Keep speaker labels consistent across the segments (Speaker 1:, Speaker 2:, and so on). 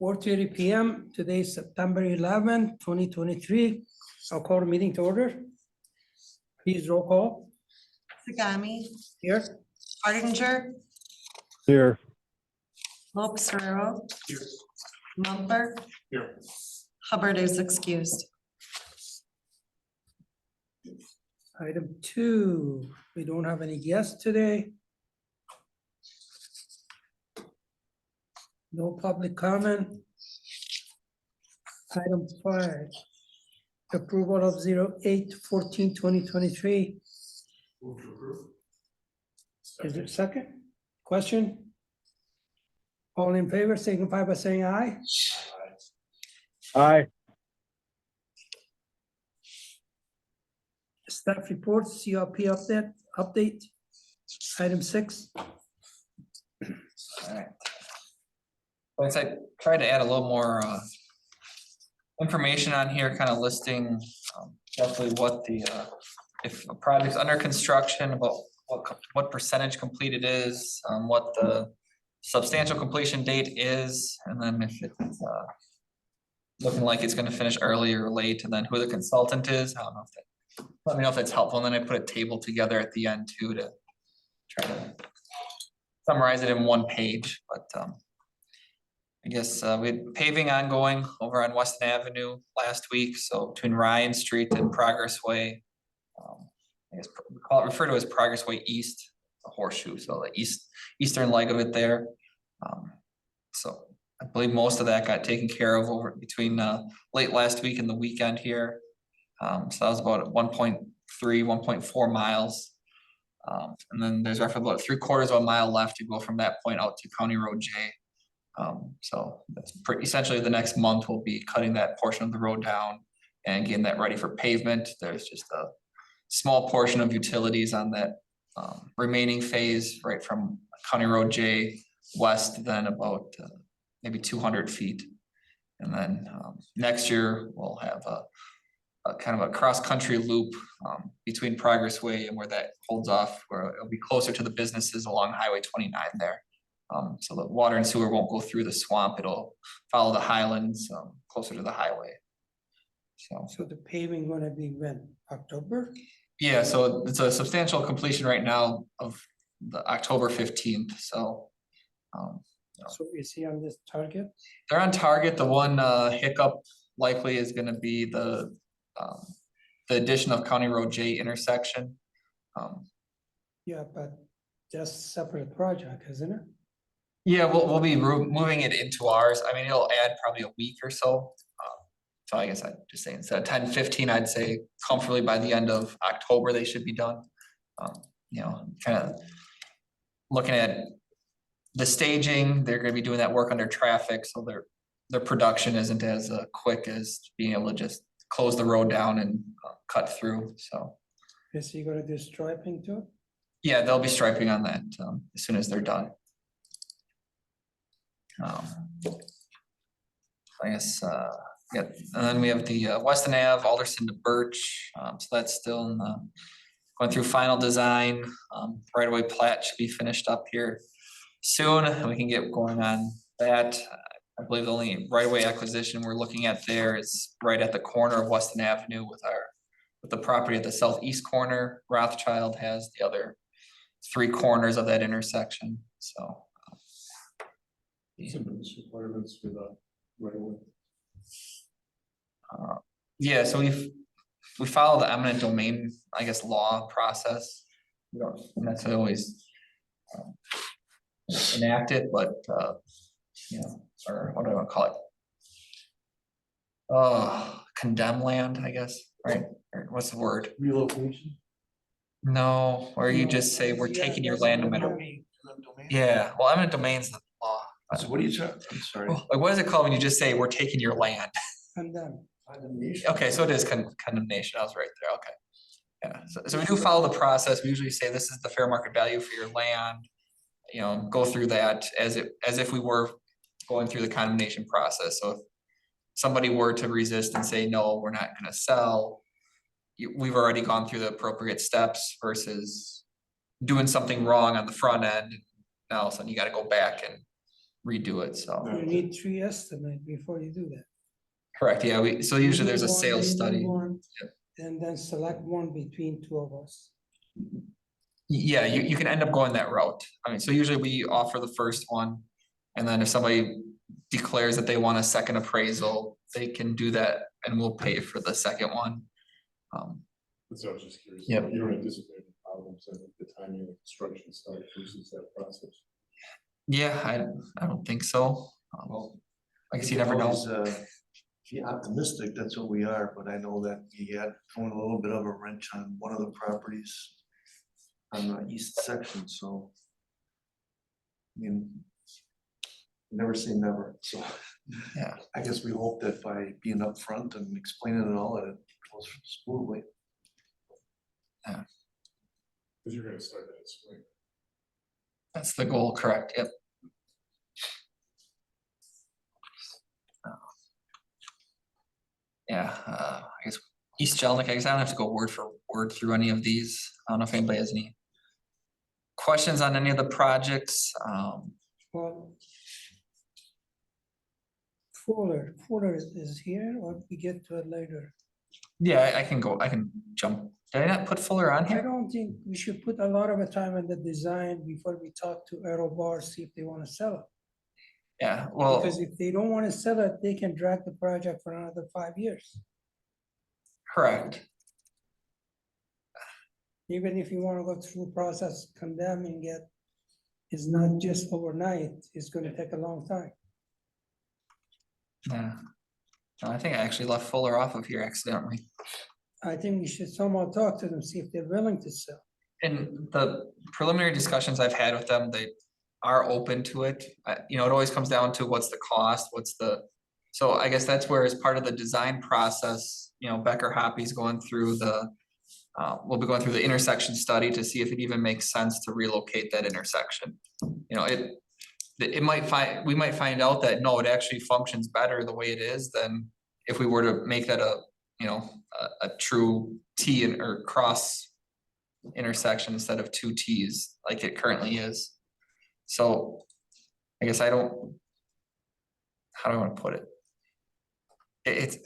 Speaker 1: 4:30 p.m. Today is September 11, 2023. I'll call the meeting to order. Please roll call.
Speaker 2: Sagami,
Speaker 1: Here.
Speaker 2: Hardinger,
Speaker 3: Here.
Speaker 2: Lopez Ferrero,
Speaker 3: Here.
Speaker 2: Mumper,
Speaker 3: Here.
Speaker 2: Hubbard is excused.
Speaker 1: Item 2, we don't have any guests today. No public comment. Item 5, approval of 08/14/2023. Is there a second? Question? All in favor, signify by saying aye.
Speaker 3: Aye.
Speaker 1: Staff reports, CRP update. Item 6.
Speaker 4: Alright. Once I tried to add a little more information on here, kind of listing roughly what the if a project's under construction, about what percentage complete it is, what the substantial completion date is, and then if it's looking like it's going to finish early or late, and then who the consultant is. I don't know if that, let me know if that's helpful. And then I put a table together at the end too to try to summarize it in one page. But I guess we had paving ongoing over on Weston Avenue last week, so between Ryan Street and Progress Way. I guess we call it, refer to as Progress Way East, a horseshoe, so the eastern leg of it there. So I believe most of that got taken care of over between late last week and the weekend here. So that was about 1.3, 1.4 miles. And then there's roughly about 3/4 of a mile left to go from that point out to County Road J. So that's essentially the next month we'll be cutting that portion of the road down and getting that ready for pavement. There's just a small portion of utilities on that remaining phase right from County Road J west, then about maybe 200 feet. And then next year we'll have a kind of a cross-country loop between Progress Way and where that holds off, where it'll be closer to the businesses along Highway 29 there. So the water and sewer won't go through the swamp. It'll follow the highlands closer to the highway.
Speaker 1: So the paving gonna be when? October?
Speaker 4: Yeah, so it's a substantial completion right now of the October 15th. So
Speaker 1: So is he on this target?
Speaker 4: they're on target. The one hiccup likely is going to be the addition of County Road J intersection.
Speaker 1: Yeah, but just separate project, isn't it?
Speaker 4: Yeah, we'll be moving it into ours. I mean, it'll add probably a week or so. So I guess I'd just say instead of 10-15, I'd say comfortably by the end of October, they should be done. You know, kind of looking at the staging, they're gonna be doing that work under traffic, so their production isn't as quick as being able to just close the road down and cut through, so.
Speaker 1: Is he gonna do striping too?
Speaker 4: Yeah, they'll be striping on that as soon as they're done. I guess, yeah, and then we have the Weston Ave, Alderson to Birch, so that's still in the, going through final design. Right away plat should be finished up here soon, and we can get going on that. I believe the only right away acquisition we're looking at there is right at the corner of Weston Avenue with the property at the southeast corner. Rothschild has the other 3 corners of that intersection, so.
Speaker 3: Requirements for the right away.
Speaker 4: Yeah, so we follow the eminent domain, I guess, law process. We don't necessarily always enact it, but you know, or what do I want to call it? Condemn land, I guess, right? Or what's the word?
Speaker 3: Relocation?
Speaker 4: No, or you just say we're taking your land no matter what. Yeah, well, eminent domain's the law.
Speaker 3: So what are you talking? I'm sorry.
Speaker 4: Like, what is it called when you just say we're taking your land?
Speaker 1: And then,
Speaker 4: Okay, so it is condemnation. I was right there. Okay. Yeah, so we do follow the process. We usually say this is the fair market value for your land. You know, go through that as if we were going through the condemnation process. So if somebody were to resist and say, no, we're not gonna sell, we've already gone through the appropriate steps versus doing something wrong on the front end. Now all of a sudden you gotta go back and redo it, so.
Speaker 1: You need 3 estimates before you do that.
Speaker 4: Correct, yeah, so usually there's a
Speaker 1: You do one,
Speaker 4: sales
Speaker 1: you do
Speaker 4: study.
Speaker 1: one,
Speaker 4: Yep.
Speaker 1: And then select one between 2 of us.
Speaker 4: Yeah, you can end up going that route. I mean, so usually we offer the first one. And then if somebody declares that they want a second appraisal, they can do that and we'll pay for the second one.
Speaker 3: So I was just curious.
Speaker 4: Yep.
Speaker 3: You don't anticipate any problems at the timing of the construction start versus that process?
Speaker 4: Yeah, I don't think so. I guess you never know.
Speaker 5: Be optimistic, that's what we are, but I know that we had thrown a little bit of a wrench on one of the properties on the east section, so. I mean, never say never, so.
Speaker 4: Yeah.
Speaker 5: I guess we hope that by being upfront and explaining it all, that it goes smoothly.
Speaker 3: Because you're gonna start that spring.
Speaker 4: That's the goal, correct, yep. Yeah, I guess East Jelnik, I guess I don't have to go word for word through any of these. I don't know if anybody has any questions on any of the projects.
Speaker 1: Well, Fuller is here, or we get to it later?
Speaker 4: Yeah, I can jump. Did I not put Fuller on
Speaker 1: I
Speaker 4: here?
Speaker 1: don't think we should put a lot of time in the design before we talk to Aero Bar, see if they want to sell it.
Speaker 4: Yeah, well,
Speaker 1: Because if they don't want to sell it, they can drag the project for another 5 years.
Speaker 4: correct.
Speaker 1: Even if you want to go through process condemning it, it's not just overnight, it's gonna take a long time.
Speaker 4: Yeah. No, I think I actually left Fuller off of here accidentally.
Speaker 1: I think we should somehow talk to them, see if they're willing to sell.
Speaker 4: In the preliminary discussions I've had with them, they are open to it. You know, it always comes down to what's the cost, so I guess that's where as part of the design process, you know, Becker Hoppy's going through we'll be going through the intersection study to see if it even makes sense to relocate that intersection. You know, we might find out that no, it actually functions better the way it is than if we were to make that a true T or cross intersection instead of 2 T's like it currently is. So I guess how do I want to put it? It's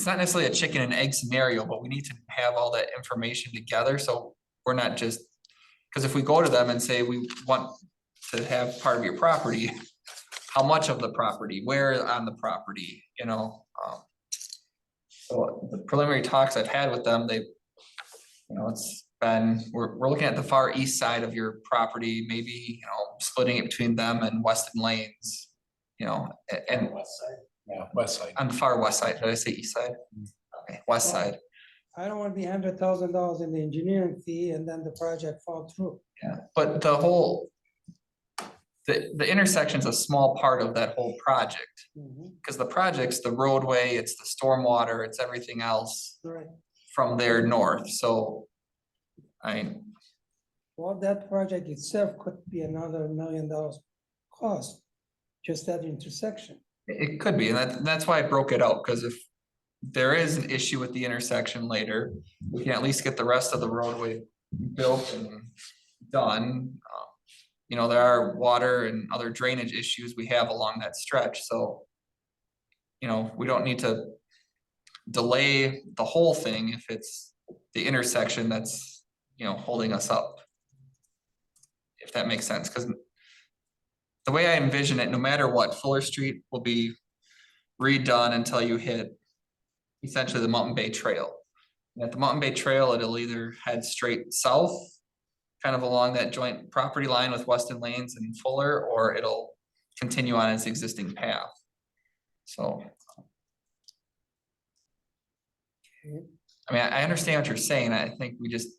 Speaker 4: not necessarily a chicken and egg scenario, but we need to have all that information together. So we're not just, because if we go to them and say, we want to have part of your property, how much of the property, where on the property, you know? So the preliminary talks I've had with them, we're looking at the far east side of your property, maybe, splitting it between them and Weston Lanes, and
Speaker 3: West side? Yeah, west side.
Speaker 4: on the far west side. Did I say east side? Okay, west side.
Speaker 1: I don't want to be $100,000 in the engineering fee and then the project fall through.
Speaker 4: Yeah, but the intersection's a small part of that whole project, because the project's the roadway, it's the stormwater, it's everything else
Speaker 1: Right.
Speaker 4: from there north, so.
Speaker 1: Well, that project itself could be another $1 million cost, just that intersection.
Speaker 4: It could be, and that's why I broke it out, because if there is an issue with the intersection later, we can at least get the rest of the roadway built and done. There are water and other drainage issues we have along that stretch, so. We don't need to delay the whole thing if it's the intersection that's, holding us up. If that makes sense, because the way I envision it, no matter what, Fuller Street will be redone until you hit essentially the Mountain Bay Trail. And at the Mountain Bay Trail, it'll either head straight south, kind of along that joint property line with Weston Lanes and Fuller, or it'll continue on its existing path. So.
Speaker 1: Okay.
Speaker 4: I mean, I understand what you're saying. I think we just,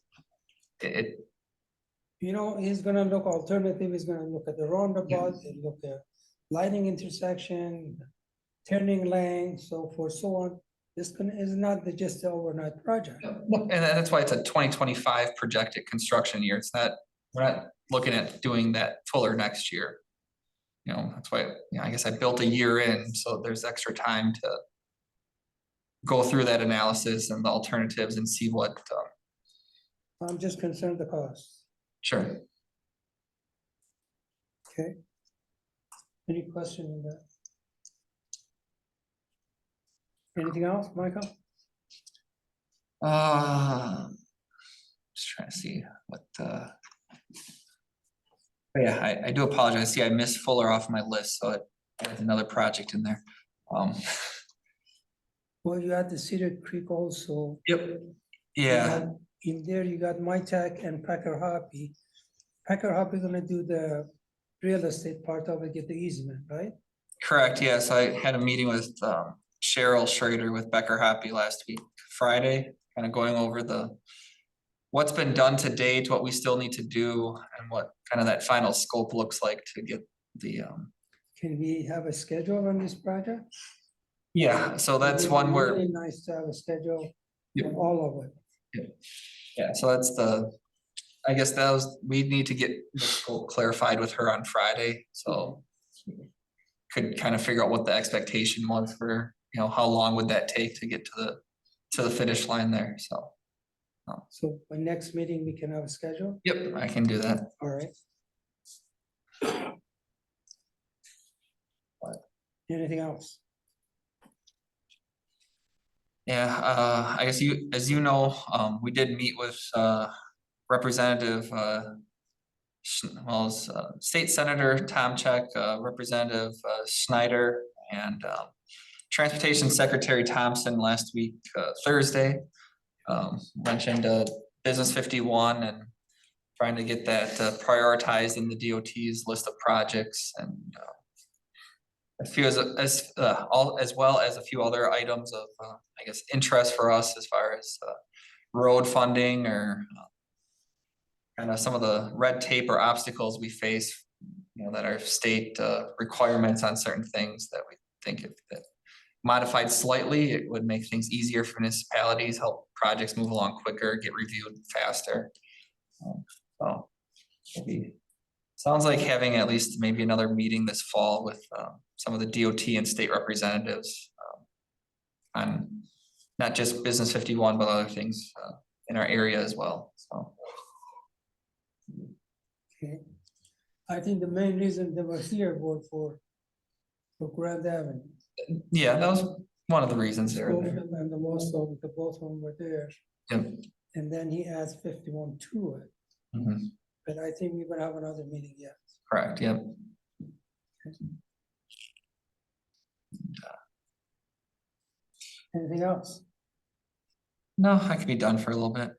Speaker 1: He's gonna look alternative, he's gonna look at the roundabout, and look at lighting intersection, turning lane, so forth, so on. This is not just an overnight project.
Speaker 4: and that's why it's a 2025 projected construction year. We're not looking at doing that Fuller next year. That's why, I guess I built a year in, so there's extra time to go through that analysis and the alternatives and see what.
Speaker 1: I'm just concerned the cost.
Speaker 4: Sure.
Speaker 1: Okay. Any question on that? Anything else, Michael?
Speaker 4: Just trying to see what, yeah, I do apologize. See, I missed Fuller off my list, so there's another project in there.
Speaker 1: Well, you had the Cedar Creek also.
Speaker 4: Yep.
Speaker 1: You
Speaker 4: Yeah,
Speaker 1: got- In there, you got MyTech and Packer Hoppy. Packer Hoppy gonna do the real estate part of it, get the easement, right?
Speaker 4: correct. Yes, I had a meeting with Cheryl Schrader with Becker Happy last week, Friday, kind of going over what's been done to date, what we still need to do, and what kind of that final scope looks like to get the
Speaker 1: Can we have a schedule on this project?
Speaker 4: yeah, so that's
Speaker 1: It'd be
Speaker 4: one where,
Speaker 1: really nice to have a schedule
Speaker 4: Yep.
Speaker 1: of all of it.
Speaker 4: yeah, so that's I guess we need to get the scope clarified with her on Friday, so. Could kind of figure out what the expectation was for, how long would that take to get to the finish line there, so.
Speaker 1: So by next meeting, we can have a schedule,
Speaker 4: Yep, I can do that.
Speaker 1: all right? Anything else?
Speaker 4: Yeah, I guess as you know, we did meet with, Representative, State Senator Tomchek, Representative Schneider, and, Transportation Secretary Thompson last week, Thursday. Mentioned, Business 51 and trying to get that prioritized in the DOT's list of projects and, a few as well as a few other items of, I guess, interest for us as far as road funding or kind of some of the red tape or obstacles we face, that are state requirements on certain things that we think if that modified slightly, it would make things easier for municipalities, help projects move along quicker, get reviewed faster. So maybe sounds like having at least maybe another meeting this fall with some of the DOT and state representatives on not just Business 51, but other things in our area as well, so.
Speaker 1: Okay. I think the main reason they were here was for Grand Avenue.
Speaker 4: Yeah, that was one of the reasons they were there.
Speaker 1: Schofield and the Weston, the both of them were there,
Speaker 4: Yep.
Speaker 1: and then he adds 51 to it,
Speaker 4: Mhm.
Speaker 1: but I think we're gonna have another meeting yet.
Speaker 4: Correct, yep.
Speaker 1: Anything else?
Speaker 4: No, I could be done for a little bit.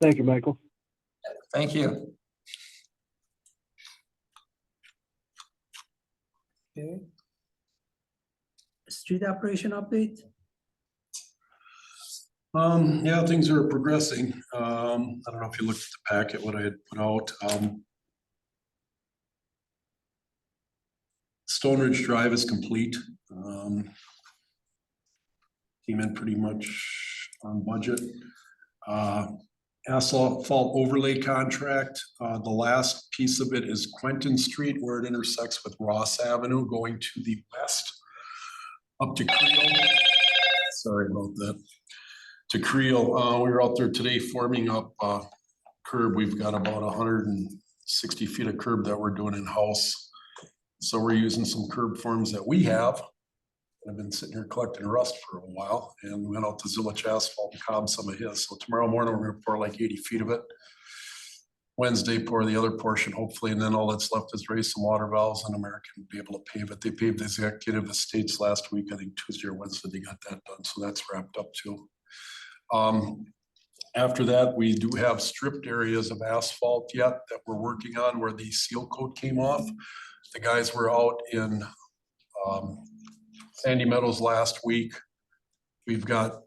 Speaker 6: Thank you, Michael.
Speaker 4: Thank you.
Speaker 1: Okay. Street operation update?
Speaker 3: Yeah, things are progressing. I don't know if you looked at the packet, what I had put out. Stone Ridge Drive is complete. Came in pretty much on budget. Asphalt overlay contract, the last piece of it is Quentin Street where it intersects with Ross Avenue going to the west up to Creel. Sorry about that. To Creel, we were out there today forming up curb. We've got about 160 feet of curb that we're doing in-house. So we're using some curb forms that we have. I've been sitting here collecting rust for a while and we went out to Zillich Asphalt and cobbed some of his. So tomorrow morning, we're gonna pour like 80 feet of it. Wednesday, pour the other portion, hopefully, and then all that's left is raise some water valves and American will be able to pave it. They paved the executive estates last week, I think Tuesday or Wednesday, they got that done. So that's wrapped up too. After that, we do have stripped areas of asphalt yet that we're working on where the seal coat came off. The guys were out in Sandy Meadows last week. We've got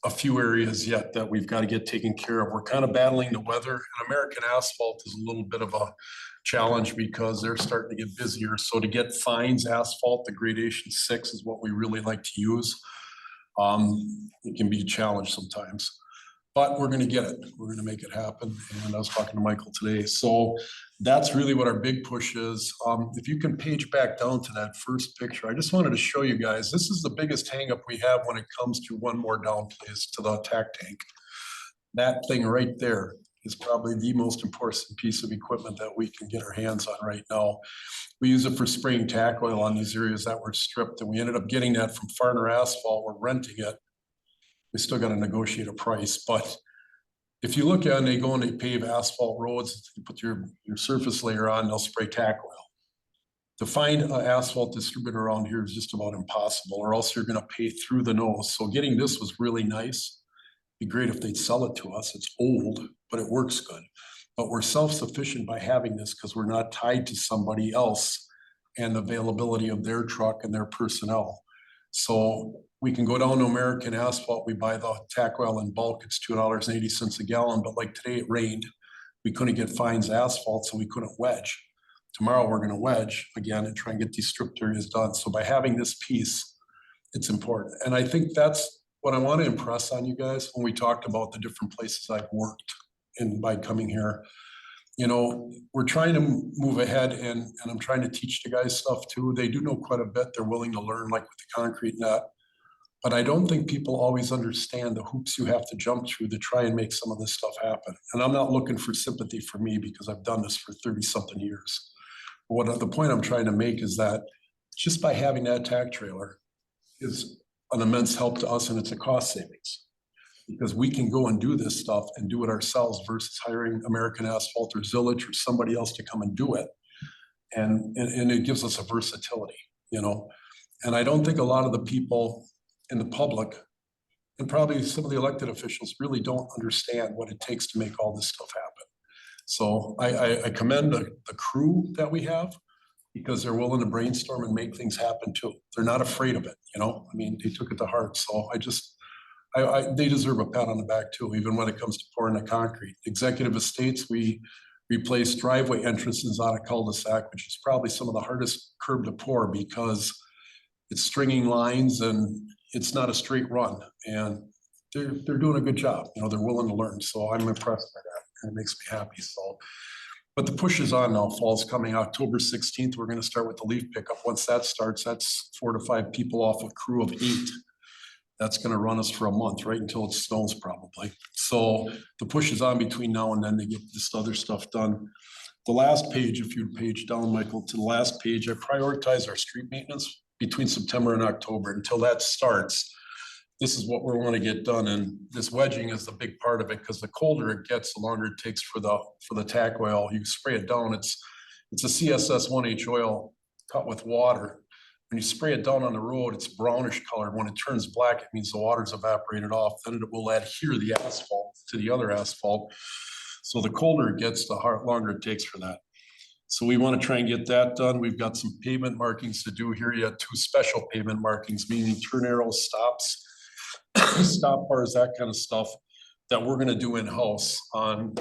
Speaker 3: a few areas yet that we've got to get taken care of. We're kind of battling the weather, and American Asphalt is a little bit of a challenge because they're starting to get busier. So to get fines asphalt, the gradation 6 is what we really like to use. It can be a challenge sometimes, but we're gonna get it. We're gonna make it happen. And I was talking to Michael today. So that's really what our big push is. If you can page back down to that first picture, I just wanted to show you guys, this is the biggest hangup we have when it comes to one more down, please, to the attack tank. That thing right there. is probably the most important piece of equipment that we can get our hands on right now. We use it for spraying tack oil on these areas that were stripped, and we ended up getting that from Farner Asphalt. We're renting it. We still got to negotiate a price, but if you look at it, they go and they pave asphalt roads, you put your surface layer on, they'll spray tack oil. To find an asphalt distributor around here is just about impossible, or else you're gonna pay through the nose. So getting this was really nice. Be great if they'd sell it to us. It's old, but it works good. But we're self-sufficient by having this because we're not tied to somebody else and the availability of their truck and their personnel. So we can go down to American Asphalt. We buy the tack oil in bulk. It's $2.80 a gallon. But like today, it rained. We couldn't get Fines asphalt, so we couldn't wedge. Tomorrow, we're going to wedge again and try and get these stripped areas done. So by having this piece, it's important. And I think that's what I want to impress on you guys when we talked about the different places I've worked and by coming here. You know, we're trying to move ahead, and I'm trying to teach the guys stuff too. They do know quite a bit. They're willing to learn, like with the concrete net. But I don't think people always understand the hoops you have to jump through to try and make some of this stuff happen. And I'm not looking for sympathy for me because I've done this for 30-something years. But the point I'm trying to make is that just by having that tack trailer is an immense help to us, and it's a cost savings. Because we can go and do this stuff and do it ourselves versus hiring American Asphalt or Zillage or somebody else to come and do it. And it gives us a versatility, you know. And I don't think a lot of the people in the public and probably some of the elected officials really don't understand what it takes to make all this stuff happen. So I commend the crew that we have because they're willing to brainstorm and make things happen too. They're not afraid of it, you know. I mean, they took it to heart. So they deserve a pat on the back too, even when it comes to pouring the concrete. Executive Estates, we replaced driveway entrances on a cul-de-sac, which is probably some of the hardest curb to pour because it's stringing lines and it's not a straight run. And they're doing a good job. You know, they're willing to learn. So I'm impressed by that, and it makes me happy. So, but the push is on now. Fall's coming October 16th. We're going to start with the leaf pickup. Once that starts, that's 4 to 5 people off a crew of 8. That's going to run us for a month, right until it snows probably. So the push is on between now and then to get this other stuff done. The last page, if you'd page down, Michael, to the last page, I prioritize our street maintenance between September and October. Until that starts, this is what we want to get done. And this wedging is the big part of it because the colder it gets, the longer it takes for the tack oil. You spray it down. It's a CSS 1H oil cut with water. When you spray it down on the road, it's brownish colored. When it turns black, it means the water's evaporated off. Then it will adhere the asphalt to the other asphalt. So the colder it gets, the longer it takes for that. So we want to try and get that done. We've got some pavement markings to do here. You have 2 special pavement markings, meaning turn arrows, stops, stop bars, that kind of stuff that we're going to do in-house on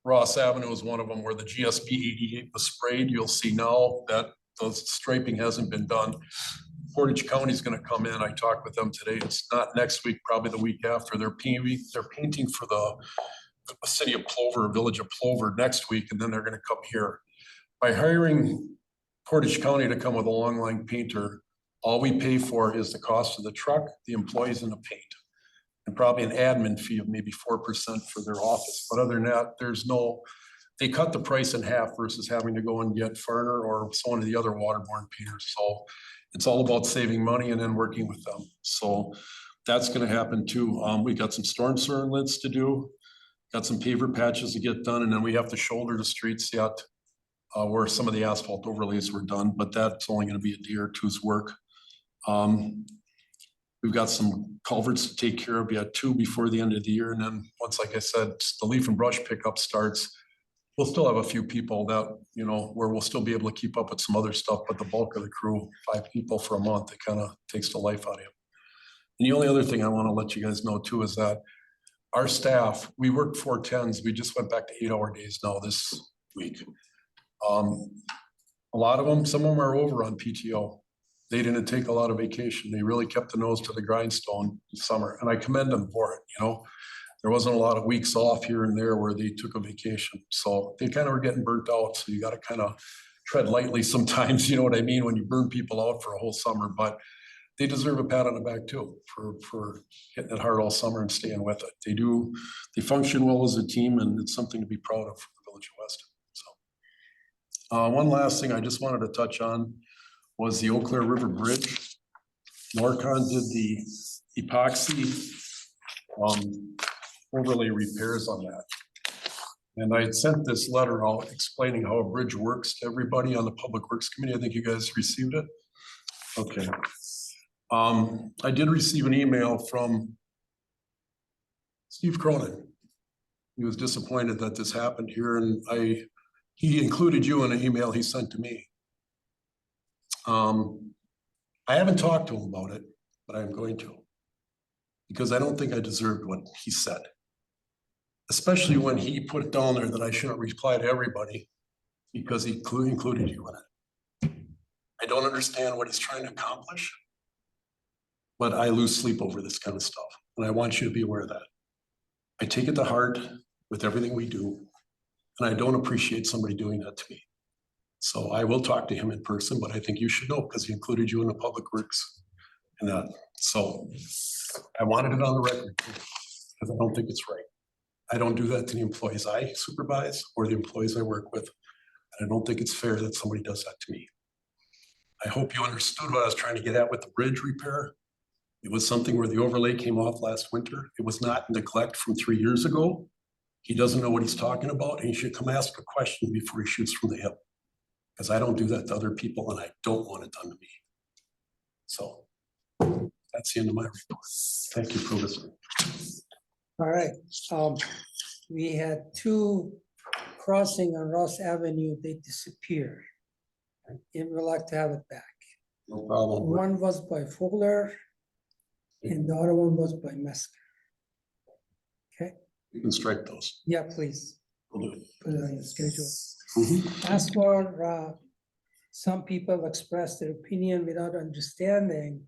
Speaker 3: Ross Avenue is one of them where the GSB 88 was sprayed. You'll see now that the striping hasn't been done. Portage County is going to come in. I talked with them today. It's not next week, probably the week after. They're painting for the city of Plover, village of Plover next week, and then they're going to come here. By hiring Portage County to come with a long line painter, all we pay for is the cost of the truck, the employees, and the paint, and probably an admin fee of maybe 4% for their office. But other than that, they cut the price in half versus having to go and get Farner or some of the other waterborne painters. So it's all about saving money and then working with them. So that's going to happen too. We got some storm sewer inlets to do, got some paver patches to get done, and then we have to shoulder the streets yet where some of the asphalt overlays were done, but that's only going to be a day or two's work. We've got some culverts to take care of. We had 2 before the end of the year. And then once, like I said, the leaf and brush pickup starts, we'll still have a few people that, you know, where we'll still be able to keep up with some other stuff, but the bulk of the crew, 5 people for a month, it kind of takes the life out of you. And the only other thing I want to let you guys know too is that our staff, we work 4 10s. We just went back to 8-hour days now this week. A lot of them, some of them are over on PTO. They didn't take a lot of vacation. They really kept the nose to the grindstone this summer, and I commend them for it. You know, there wasn't a lot of weeks off here and there where they took a vacation. So they kind of were getting burnt out. So you got to kind of tread lightly sometimes, you know what I mean, when you burn people out for a whole summer. But they deserve a pat on the back too, for hitting it hard all summer and staying with it. They function well as a team, and it's something to be proud of for the Village of Weston, so. One last thing I just wanted to touch on was the Eau Claire River Bridge. Norcon did the epoxy overlay repairs on that. And I had sent this letter out explaining how a bridge works to everybody on the Public Works Committee. I think you guys received it. Okay. I did receive an email from Steve Cronin. He was disappointed that this happened here, and he included you in an email he sent to me. I haven't talked to him about it, but I'm going to, because I don't think I deserved what he said. Especially when he put it down there that I shouldn't reply to everybody because he included you in it. I don't understand what he's trying to accomplish, but I lose sleep over this kind of stuff, and I want you to be aware of that. I take it to heart with everything we do, and I don't appreciate somebody doing that to me. So I will talk to him in person, but I think you should know because he included you in the Public Works. And so I wanted it on the record because I don't think it's right. I don't do that to the employees I supervise or the employees I work with. And I don't think it's fair that somebody does that to me. I hope you understood what I was trying to get at with the bridge repair. It was something where the overlay came off last winter. It was not neglect from 3 years ago. He doesn't know what he's talking about, and he should come ask a question before he shoots from the hip. Because I don't do that to other people, and I don't want it done to me. So that's the end of my report. Thank you for listening.
Speaker 1: All right, we had 2 crossing on Ross Avenue, they disappeared. And we'd like to have it back.
Speaker 3: No problem.
Speaker 1: One was by Fuller and the other one was by Mesker. Okay,
Speaker 3: You can strike those.
Speaker 1: yeah, please,
Speaker 3: We'll do it.
Speaker 1: put it on your schedule.
Speaker 3: Mhm.
Speaker 1: As for, some people express their opinion without understanding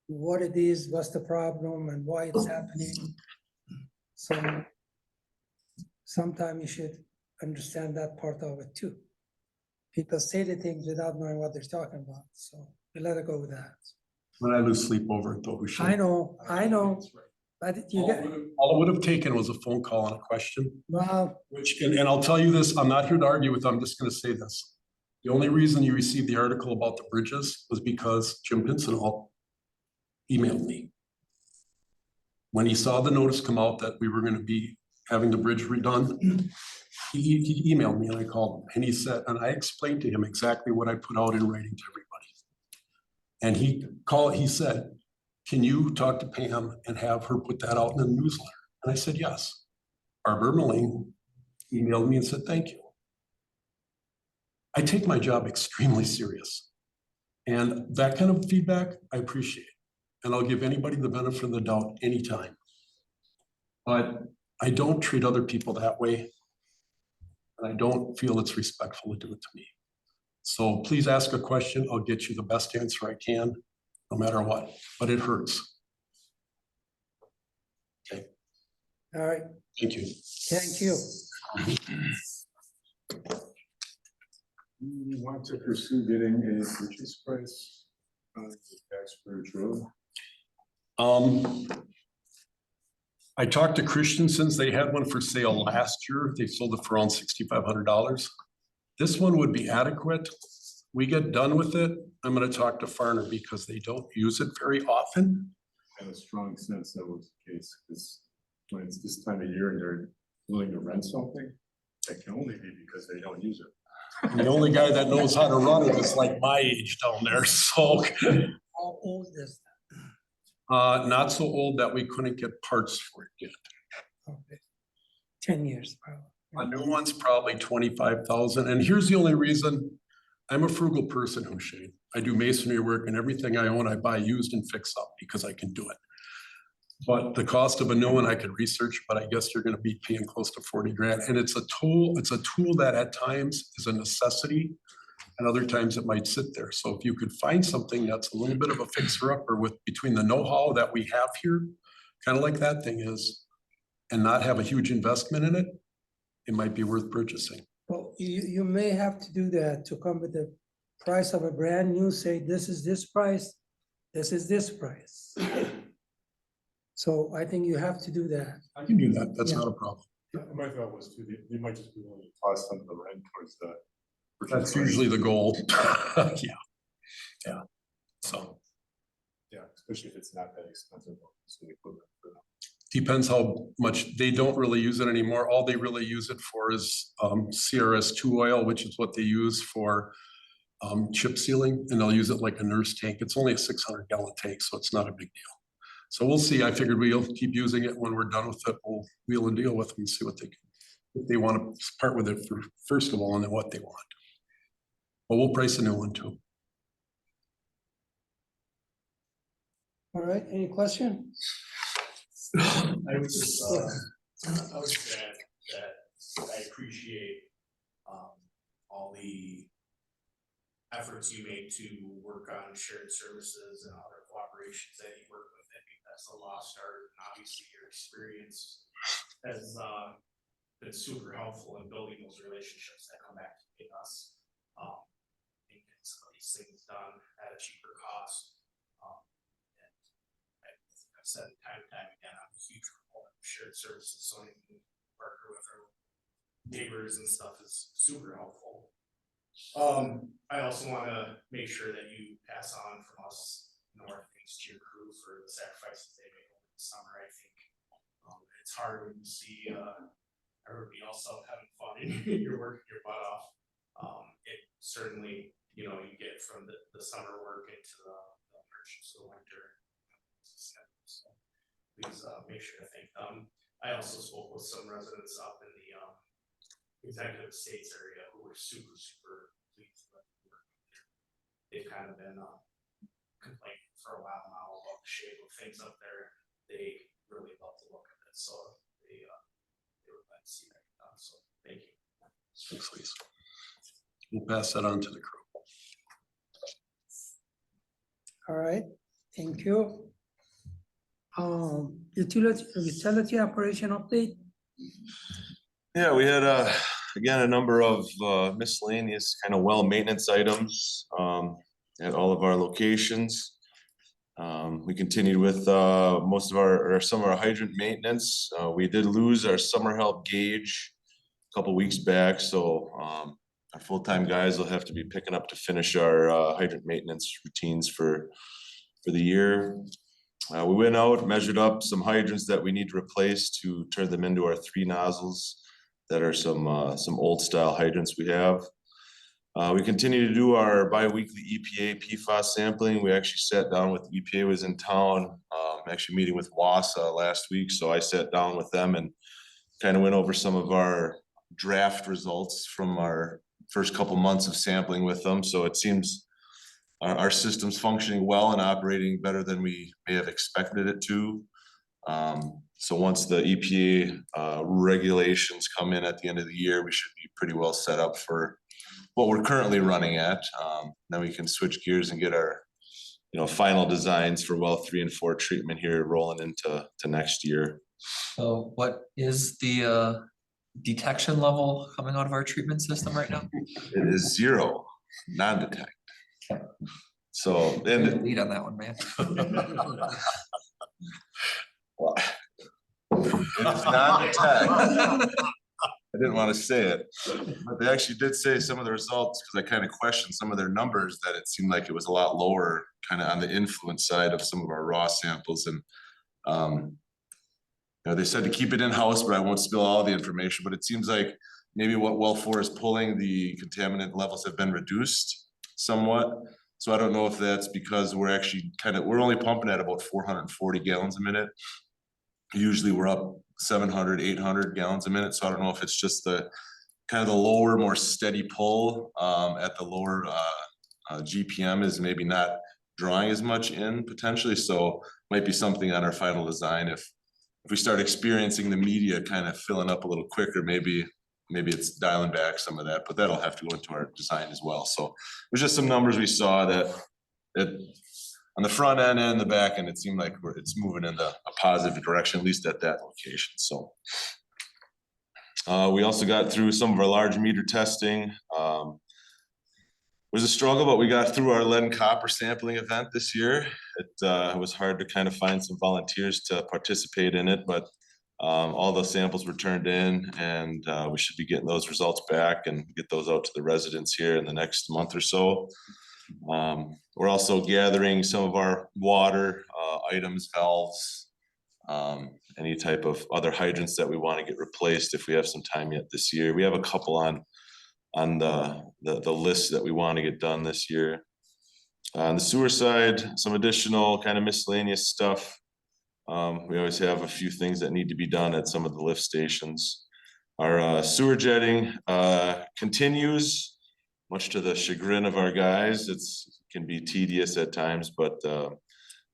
Speaker 1: what it is, what's the problem and why it's happening. So sometimes you should understand that part of it too. People say the things without knowing what they're talking about, so we let it go with that.
Speaker 3: When I lose sleep over it, though, we should.
Speaker 1: I know, but you get,
Speaker 3: All it would have taken was a phone call and a question,
Speaker 1: well,
Speaker 3: which, and I'll tell you this, I'm not here to argue with, I'm just gonna say this. The only reason you received the article about the bridges was because Jim Pincinel emailed me. When he saw the notice come out that we were gonna be having the bridge redone, he emailed me and I called him and he said, and I explained to him exactly what I put out in writing to everybody. And he said, can you talk to Pam and have her put that out in the newsletter? And I said, yes. Barbara Merling emailed me and said, thank you. I take my job extremely serious. And that kind of feedback, I appreciate. And I'll give anybody the benefit of the doubt anytime. But I don't treat other people that way. And I don't feel it's respectful to do it to me. So please ask a question. I'll get you the best answer I can, no matter what, but it hurts. Okay.
Speaker 1: all right,
Speaker 3: Thank you.
Speaker 1: thank you.
Speaker 6: You want to pursue getting a purchase price on the Taxbridge Road?
Speaker 3: I talked to Christensen's. They had one for sale last year. They sold it for around $6,500. This one would be adequate. We get done with it. I'm gonna talk to Farner because they don't use it very often.
Speaker 6: I have a strong sense that was the case, because when it's this time of year and they're willing to rent something, that can only be because they don't use it.
Speaker 3: And the only guy that knows how to run it is like my age down there, so.
Speaker 1: How old is
Speaker 3: Not so old that we couldn't get parts for it yet.
Speaker 1: that? Okay. 10 years probably.
Speaker 3: A new one's probably 25,000, and here's the only reason. I'm a frugal person, Hushain. I do masonry work, and everything I own, I buy used and fix up because I can do it. But the cost of a new one, I could research, but I guess you're gonna be paying close to 40 grand. And it's a tool that at times is a necessity, and other times it might sit there. So if you could find something that's a little bit of a fixer-upper with between the know-how that we have here, kind of like that thing is, and not have a huge investment in it, it might be worth purchasing.
Speaker 1: Well, you may have to do that to come with the price of a brand new, say this is this price. this is this price. So I think you have to do that.
Speaker 3: I can do that. That's
Speaker 1: Yeah.
Speaker 3: not a problem.
Speaker 6: My thought was too, they might just be willing to toss some of the rent towards the.
Speaker 3: That's usually the goal. Yeah. Yeah. So
Speaker 6: Yeah, especially if it's not that expensive. So we put it for them.
Speaker 3: depends how much, they don't really use it anymore. All they really use it for is CRS2 oil, which is what they use for chip sealing, and they'll use it like a nurse tank. It's only a 600-gallon tank, so it's not a big deal. So we'll see. I figured we'll keep using it when we're done with it. We'll wheel and deal with them and see what they can, if they want to part with it for, first of all, and then what they want. But we'll price a new one too.
Speaker 1: All right, any question?
Speaker 7: I was just, I was glad that I appreciate, all the efforts you make to work on shared services and other cooperations that you work with. I think that's a lost art, and obviously your experience has, been super helpful in building those relationships that come back to pay us. And get some of these things done at a cheaper cost. I've said time and time again, I'm a huge proponent of shared services, so you can partner with our neighbors and stuff is super helpful. I also wanna make sure that you pass on from us, thanks to your crew for the sacrifices they made over the summer. I think, it's hard when you see, everybody else out having fun and you're working your butt off. It certainly, you get from the summer work into the purchase of the winter. So please make sure to thank them. I also spoke with some residents up in the executive estates area who were super pleased with the work. They've kind of been complaining for a while now about the shape of things up there. They really love the look of it, so they were glad to see that done. So thank you.
Speaker 3: Thanks, Lisa. We'll pass that on to the crew.
Speaker 1: All right, thank you. Utility operation update?
Speaker 8: Yeah, we had again a number of miscellaneous kind of well maintenance items at all of our locations. We continued with most of our some of our hydrant maintenance. We did lose our summer help gauge a couple weeks back, so our full-time guys will have to be picking up to finish our hydrant maintenance routines for the year. We went out, measured up some hydrants that we need to replace to turn them into our 3 nozzles that are some old style hydrants we have. We continue to do our bi-weekly EPA PFAS sampling. We actually sat down with the EPA was in town, actually meeting with WASA last week. So I sat down with them and kind of went over some of our draft results from our first couple months of sampling with them. So it seems our system's functioning well and operating better than we may have expected it to. So once the EPA regulations come in at the end of the year, we should be pretty well set up for what we're currently running at. Then we can switch gears and get our final designs for well 3 and 4 treatment here rolling into next year.
Speaker 4: So what is the detection level coming out of our treatment system right now?
Speaker 8: It is 0, non-detect.
Speaker 4: Okay.
Speaker 8: So
Speaker 4: Good lead on that one, man.
Speaker 8: It is non-detect. I didn't want to say it, but they actually did say some of the results, because I kind of questioned some of their numbers, that it seemed like it was a lot lower kind of on the influence side of some of our raw samples. And they said to keep it in-house, but I won't spill all the information, but it seems like maybe what well 4 is pulling, the contaminant levels have been reduced somewhat. So I don't know if that's because we're actually we're only pumping at about 440 gallons a minute. Usually we're up 700, 800 gallons a minute. So I don't know if it's just the kind of the lower, more steady pull at the lower GPM is maybe not drawing as much in potentially. So might be something on our final design. If we start experiencing the media kind of filling up a little quicker, maybe it's dialing back some of that, but that'll have to go into our design as well. So there's just some numbers we saw that on the front end and the back end, it seemed like it's moving in a positive direction, at least at that location. So we also got through some of our large meter testing. It was a struggle, but we got through our lead and copper sampling event this year. It was hard to kind of find some volunteers to participate in it, but all the samples were turned in, and we should be getting those results back and get those out to the residents here in the next month or so. We're also gathering some of our water items, valves, any type of other hydrants that we want to get replaced if we have some time yet this year. We have a couple on the list that we want to get done this year. On the sewer side, some additional kind of miscellaneous stuff. We always have a few things that need to be done at some of the lift stations. Our sewer jetting continues, much to the chagrin of our guys. It can be tedious at times, but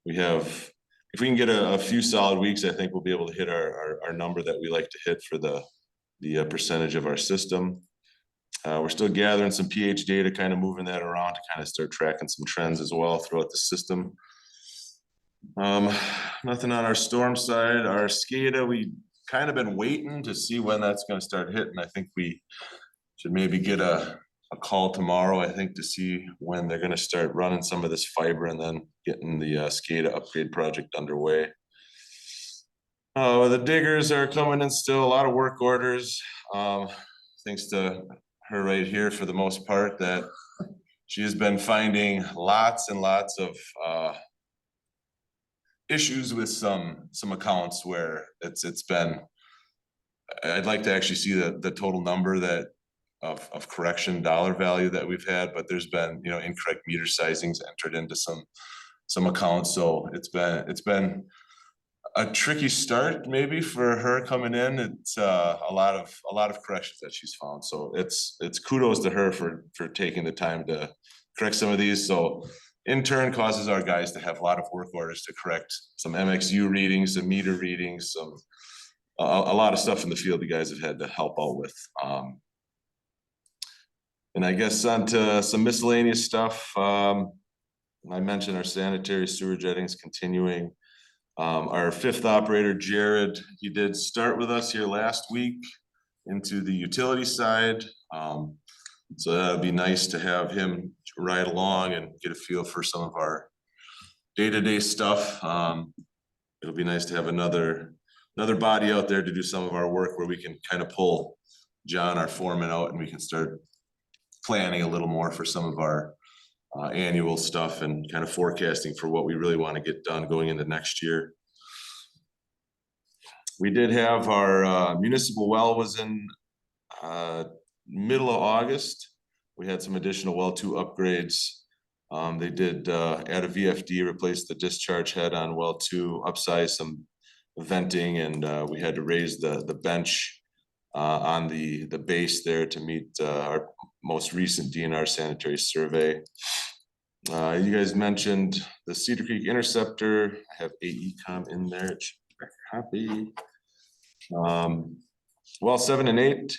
Speaker 8: we have, if we can get a few solid weeks, I think we'll be able to hit our number that we like to hit for the percentage of our system. We're still gathering some pH data, kind of moving that around to kind of start tracking some trends as well throughout the system. Nothing on our storm side. Our SCADA, we kind of been waiting to see when that's going to start hitting. I think we should maybe get a call tomorrow, I think, to see when they're going to start running some of this fiber and then getting the SCADA upgrade project underway. The diggers are coming in still, a lot of work orders. Thanks to her right here for the most part, that she has been finding lots and lots of issues with some accounts where it's been, I'd like to actually see the total number that of correction dollar value that we've had, but there's been, you know, incorrect meter sizings entered into some accounts. So it's been a tricky start maybe for her coming in. It's a lot of corrections that she's found. So it's kudos to her for taking the time to correct some of these. So in turn causes our guys to have a lot of work orders to correct some MXU readings, some meter readings, a lot of stuff in the field the guys have had to help out with. And I guess onto some miscellaneous stuff. I mentioned our sanitary sewer jetting is continuing. Our fifth operator, Jared, he did start with us here last week into the utility side. So that'd be nice to have him ride along and get a feel for some of our day-to-day stuff. It'll be nice to have another body out there to do some of our work where we can kind of pull John, our foreman, out, and we can start planning a little more for some of our annual stuff and kind of forecasting for what we really want to get done going into next year. We did have our municipal well was in middle of August. We had some additional well 2 upgrades. They did add a VFD, replace the discharge head on well 2, upsize some venting, and we had to raise the bench on the base there to meet our most recent DNR sanitary survey. You guys mentioned the Cedar Creek Interceptor. I have AECom in there. It should be happy. Well, 7 and 8.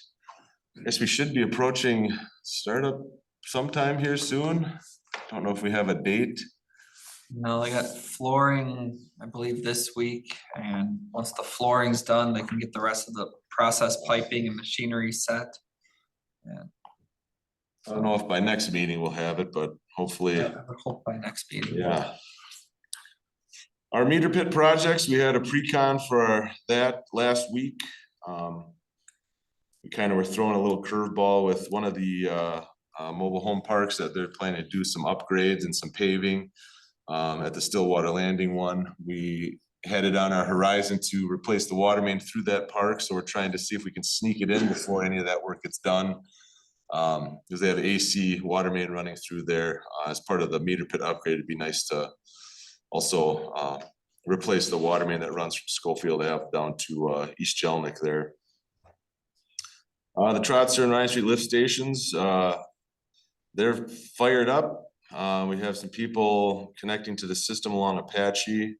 Speaker 8: I guess we should be approaching startup sometime here soon. Don't know if we have a date.
Speaker 4: No, they got flooring, I believe, this week, and once the flooring's done, they can get the rest of the process piping and machinery set. And
Speaker 8: I don't know if by next meeting we'll have it, but hopefully.
Speaker 4: I would hope by next meeting.
Speaker 8: Yeah. Our meter pit projects, we had a pre-con for that last week. We kind of were throwing a little curveball with one of the mobile home parks that they're planning to do some upgrades and some paving. At the Stillwater Landing one, we had it on our horizon to replace the water main through that park. So we're trying to see if we can sneak it in before any of that work gets done. Because they have AC water main running through there as part of the meter pit upgrade. It'd be nice to also replace the water main that runs from Schofield Ave down to East Jelnik there. The Trotzer and Ryan Street lift stations, they're fired up. We have some people connecting to the system along Apache.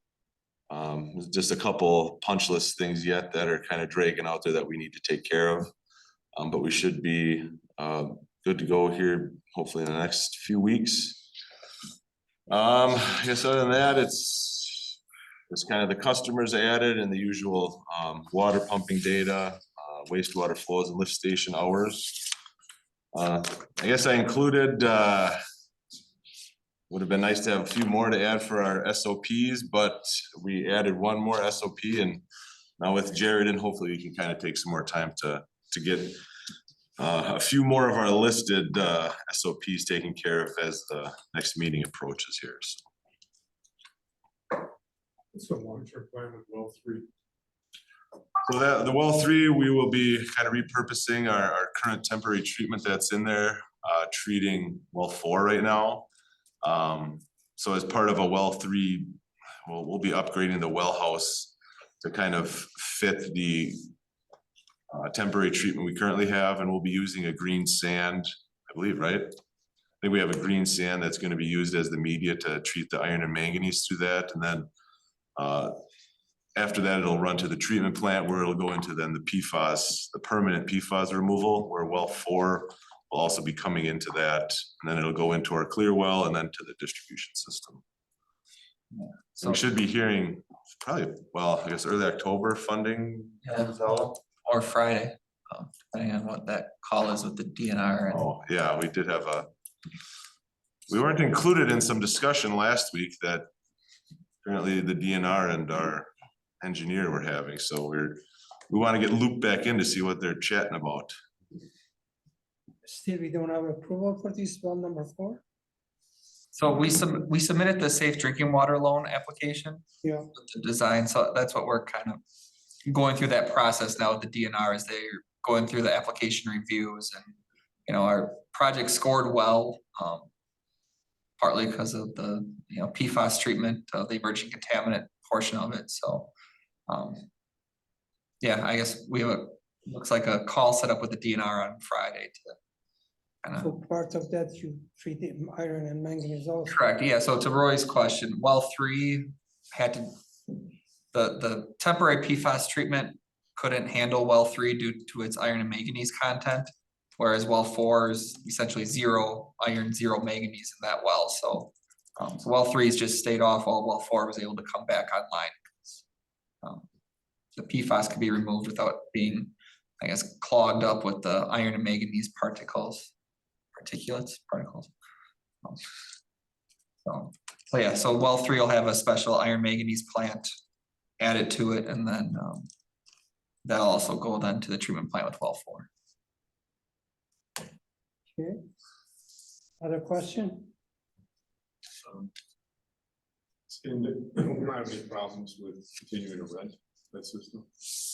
Speaker 8: There's just a couple punch list things yet that are kind of dragging out there that we need to take care of. But we should be good to go here, hopefully in the next few weeks. I guess other than that, it's kind of the customers added and the usual water pumping data, wastewater flows and lift station hours. I guess I included the would have been nice to have a few more to add for our SOPs, but we added one more SOP, and now with Jared, and hopefully we can kind of take some more time to get a few more of our listed SOPs taken care of as the next meeting approaches here. So.
Speaker 6: What's the long-term plan with well 3?
Speaker 8: So that the well 3, we will be kind of repurposing our current temporary treatment that's in there, treating well 4 right now. So as part of a well 3, we'll be upgrading the well house to kind of fit the temporary treatment we currently have, and we'll be using a green sand, I believe, right? I think we have a green sand that's going to be used as the media to treat the iron and manganese through that, and then after that, it'll run to the treatment plant where it'll go into then the PFAS, the permanent PFAS removal, where well 4 will also be coming into that, and then it'll go into our clear well and then to the distribution system. So we should be hearing probably, well, I guess early October funding comes out.
Speaker 4: Or Friday, depending on what that call is with the DNR. And
Speaker 8: Oh, yeah, we did have we weren't included in some discussion last week that apparently the DNR and our engineer were having, so we want to get looped back in to see what they're chatting about.
Speaker 1: Still, we don't have approval for this well number 4?
Speaker 4: So we submitted the safe drinking water loan application.
Speaker 1: Yeah.
Speaker 4: With the design, so that's what we're kind of going through that process now with the DNR, as they're going through the application reviews, and you know, our project scored well, partly because of the PFAS treatment of the emerging contaminant portion of it. So yeah, I guess we have looks like a call set up with the DNR on Friday to kind of.
Speaker 1: So part of that, you treat the iron and manganese also?
Speaker 4: Correct, yeah, so to Roy's question, well 3 had to, the temporary PFAS treatment couldn't handle well 3 due to its iron and manganese content, whereas well 4 is essentially 0 iron, 0 manganese in that well, so well 3's just stayed off while well 4 was able to come back online. The PFAS could be removed without being, I guess, clogged up with the iron and manganese particulates. So yeah, so well 3 will have a special iron manganese plant added to it, and then that'll also go then to the treatment plant with well 4.
Speaker 1: Okay. Other question?
Speaker 6: And we don't have any problems with continuing to rent that system?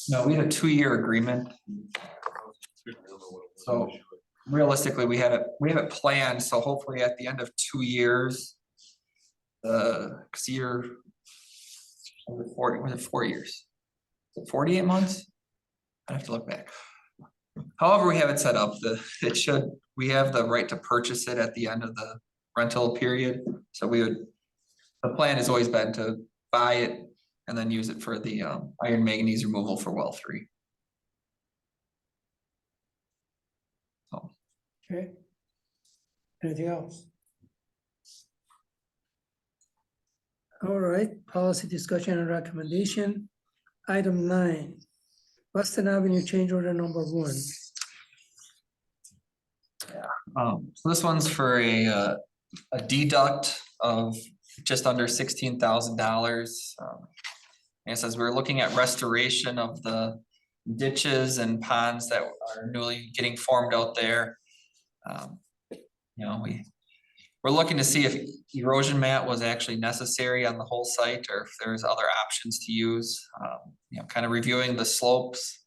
Speaker 4: No, we had a 2-year agreement. So realistically, we have it planned, so hopefully at the end of 2 years, because you're 4 years, 48 months. I have to look back. However, we have it set up, we have the right to purchase it at the end of the rental period. So the plan has always been to buy it and then use it for the iron manganese removal for well 3. So.
Speaker 1: Okay. Anything else? All right, policy discussion and recommendation. Item 9, Weston Avenue change order number 1.
Speaker 4: So this one's for a deduct of just under $16,000. And it says we're looking at restoration of the ditches and ponds that are newly getting formed out there. We're looking to see if erosion mat was actually necessary on the whole site, or if there's other options to use. Kind of reviewing the slopes.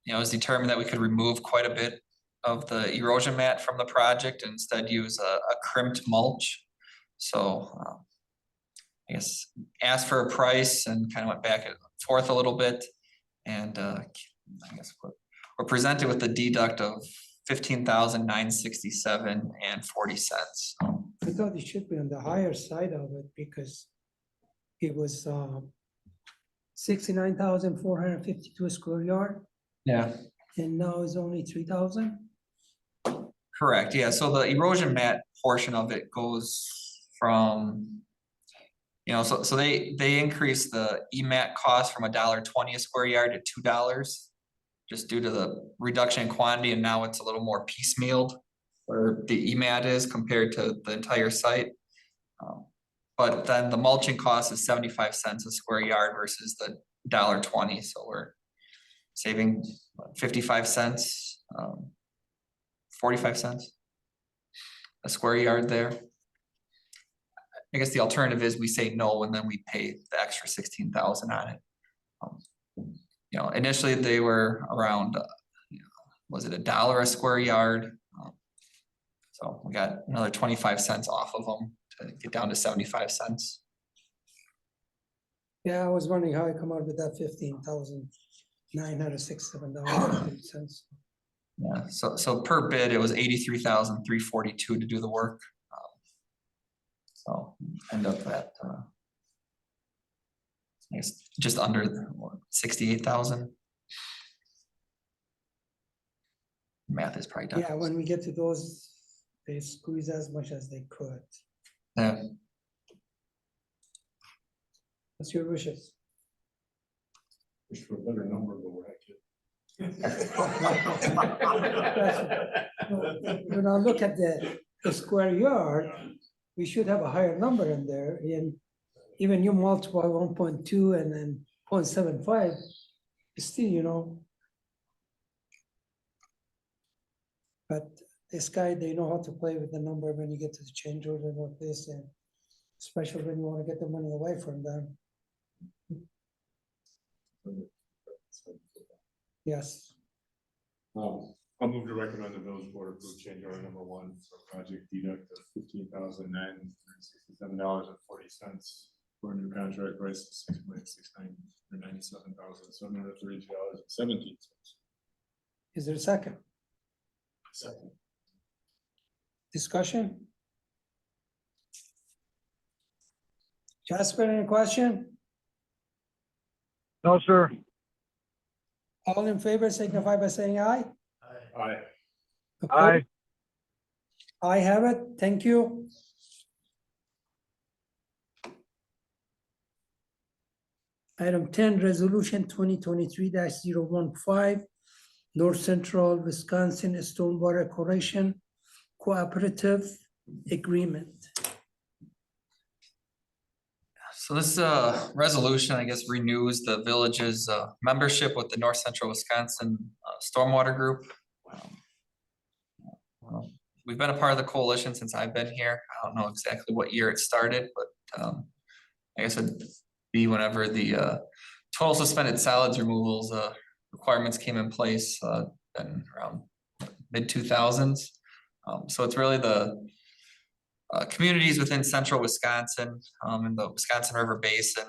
Speaker 4: It was determined that we could remove quite a bit of the erosion mat from the project and instead use a crimped mulch. So I guess asked for a price and kind of went back and forth a little bit. And I guess we're presented with the deduct of $15,967.40.
Speaker 1: I thought it should be on the higher side of it because it was 69,452 square yard,
Speaker 4: Yeah,
Speaker 1: and now it's only 3,000.
Speaker 4: correct. Yeah, so the erosion mat portion of it goes from, so they increased the EMAT cost from $1.20 a square yard to $2, just due to the reduction in quantity, and now it's a little more piecemealed. where the EMAT is compared to the entire site. But then the mulching cost is 75 cents a square yard versus the $1.20, so we're saving what, 55 cents, 45 cents a square yard there. I guess the alternative is we say no and then we pay the extra 16,000 on it. You know, initially they were around, you know, was it $1 a square yard? So we got another 25 cents off of them to get down to 75 cents.
Speaker 1: Yeah, I was wondering how I come out with that $15,967.50.
Speaker 4: Yeah, so per bid, it was 83,342 to do the work. So end up at, I guess, just under 68,000. Math is probably done.
Speaker 1: Yeah, when we get to those, they squeeze as much as they could.
Speaker 4: Yeah,
Speaker 1: What's your wishes?
Speaker 6: Wish for a better number, but we're actually.
Speaker 1: When I look at the square yard, we should have a higher number in there, and even you multiply 1.2 and then 0.75, still, you know. But this guy, they know how to play with the number when you get to the change order like this, and especially when you want to get the money away from them. Yes,
Speaker 6: I'll move to recommend the village board approve change order number 1 for project deduct of $15,967.40 for a new contract price of $6,697,732.17.
Speaker 1: is there a second?
Speaker 6: Second.
Speaker 1: Discussion? Jasper, any question?
Speaker 9: No, sir.
Speaker 1: All in favor signify by saying aye.
Speaker 6: Aye.
Speaker 9: Aye.
Speaker 1: I have it, thank you. Item 10, resolution 2023-015, North Central Wisconsin Stormwater Corporation Cooperative Agreement.
Speaker 4: so this resolution, I guess, renews the village's membership with the North Central Wisconsin Stormwater Group. We've been a part of the coalition since I've been here. I don't know exactly what year it started, but I guess it'd be whenever the total suspended solids removals requirements came in place, then around mid-2000s. So it's really the communities within central Wisconsin and the Wisconsin River Basin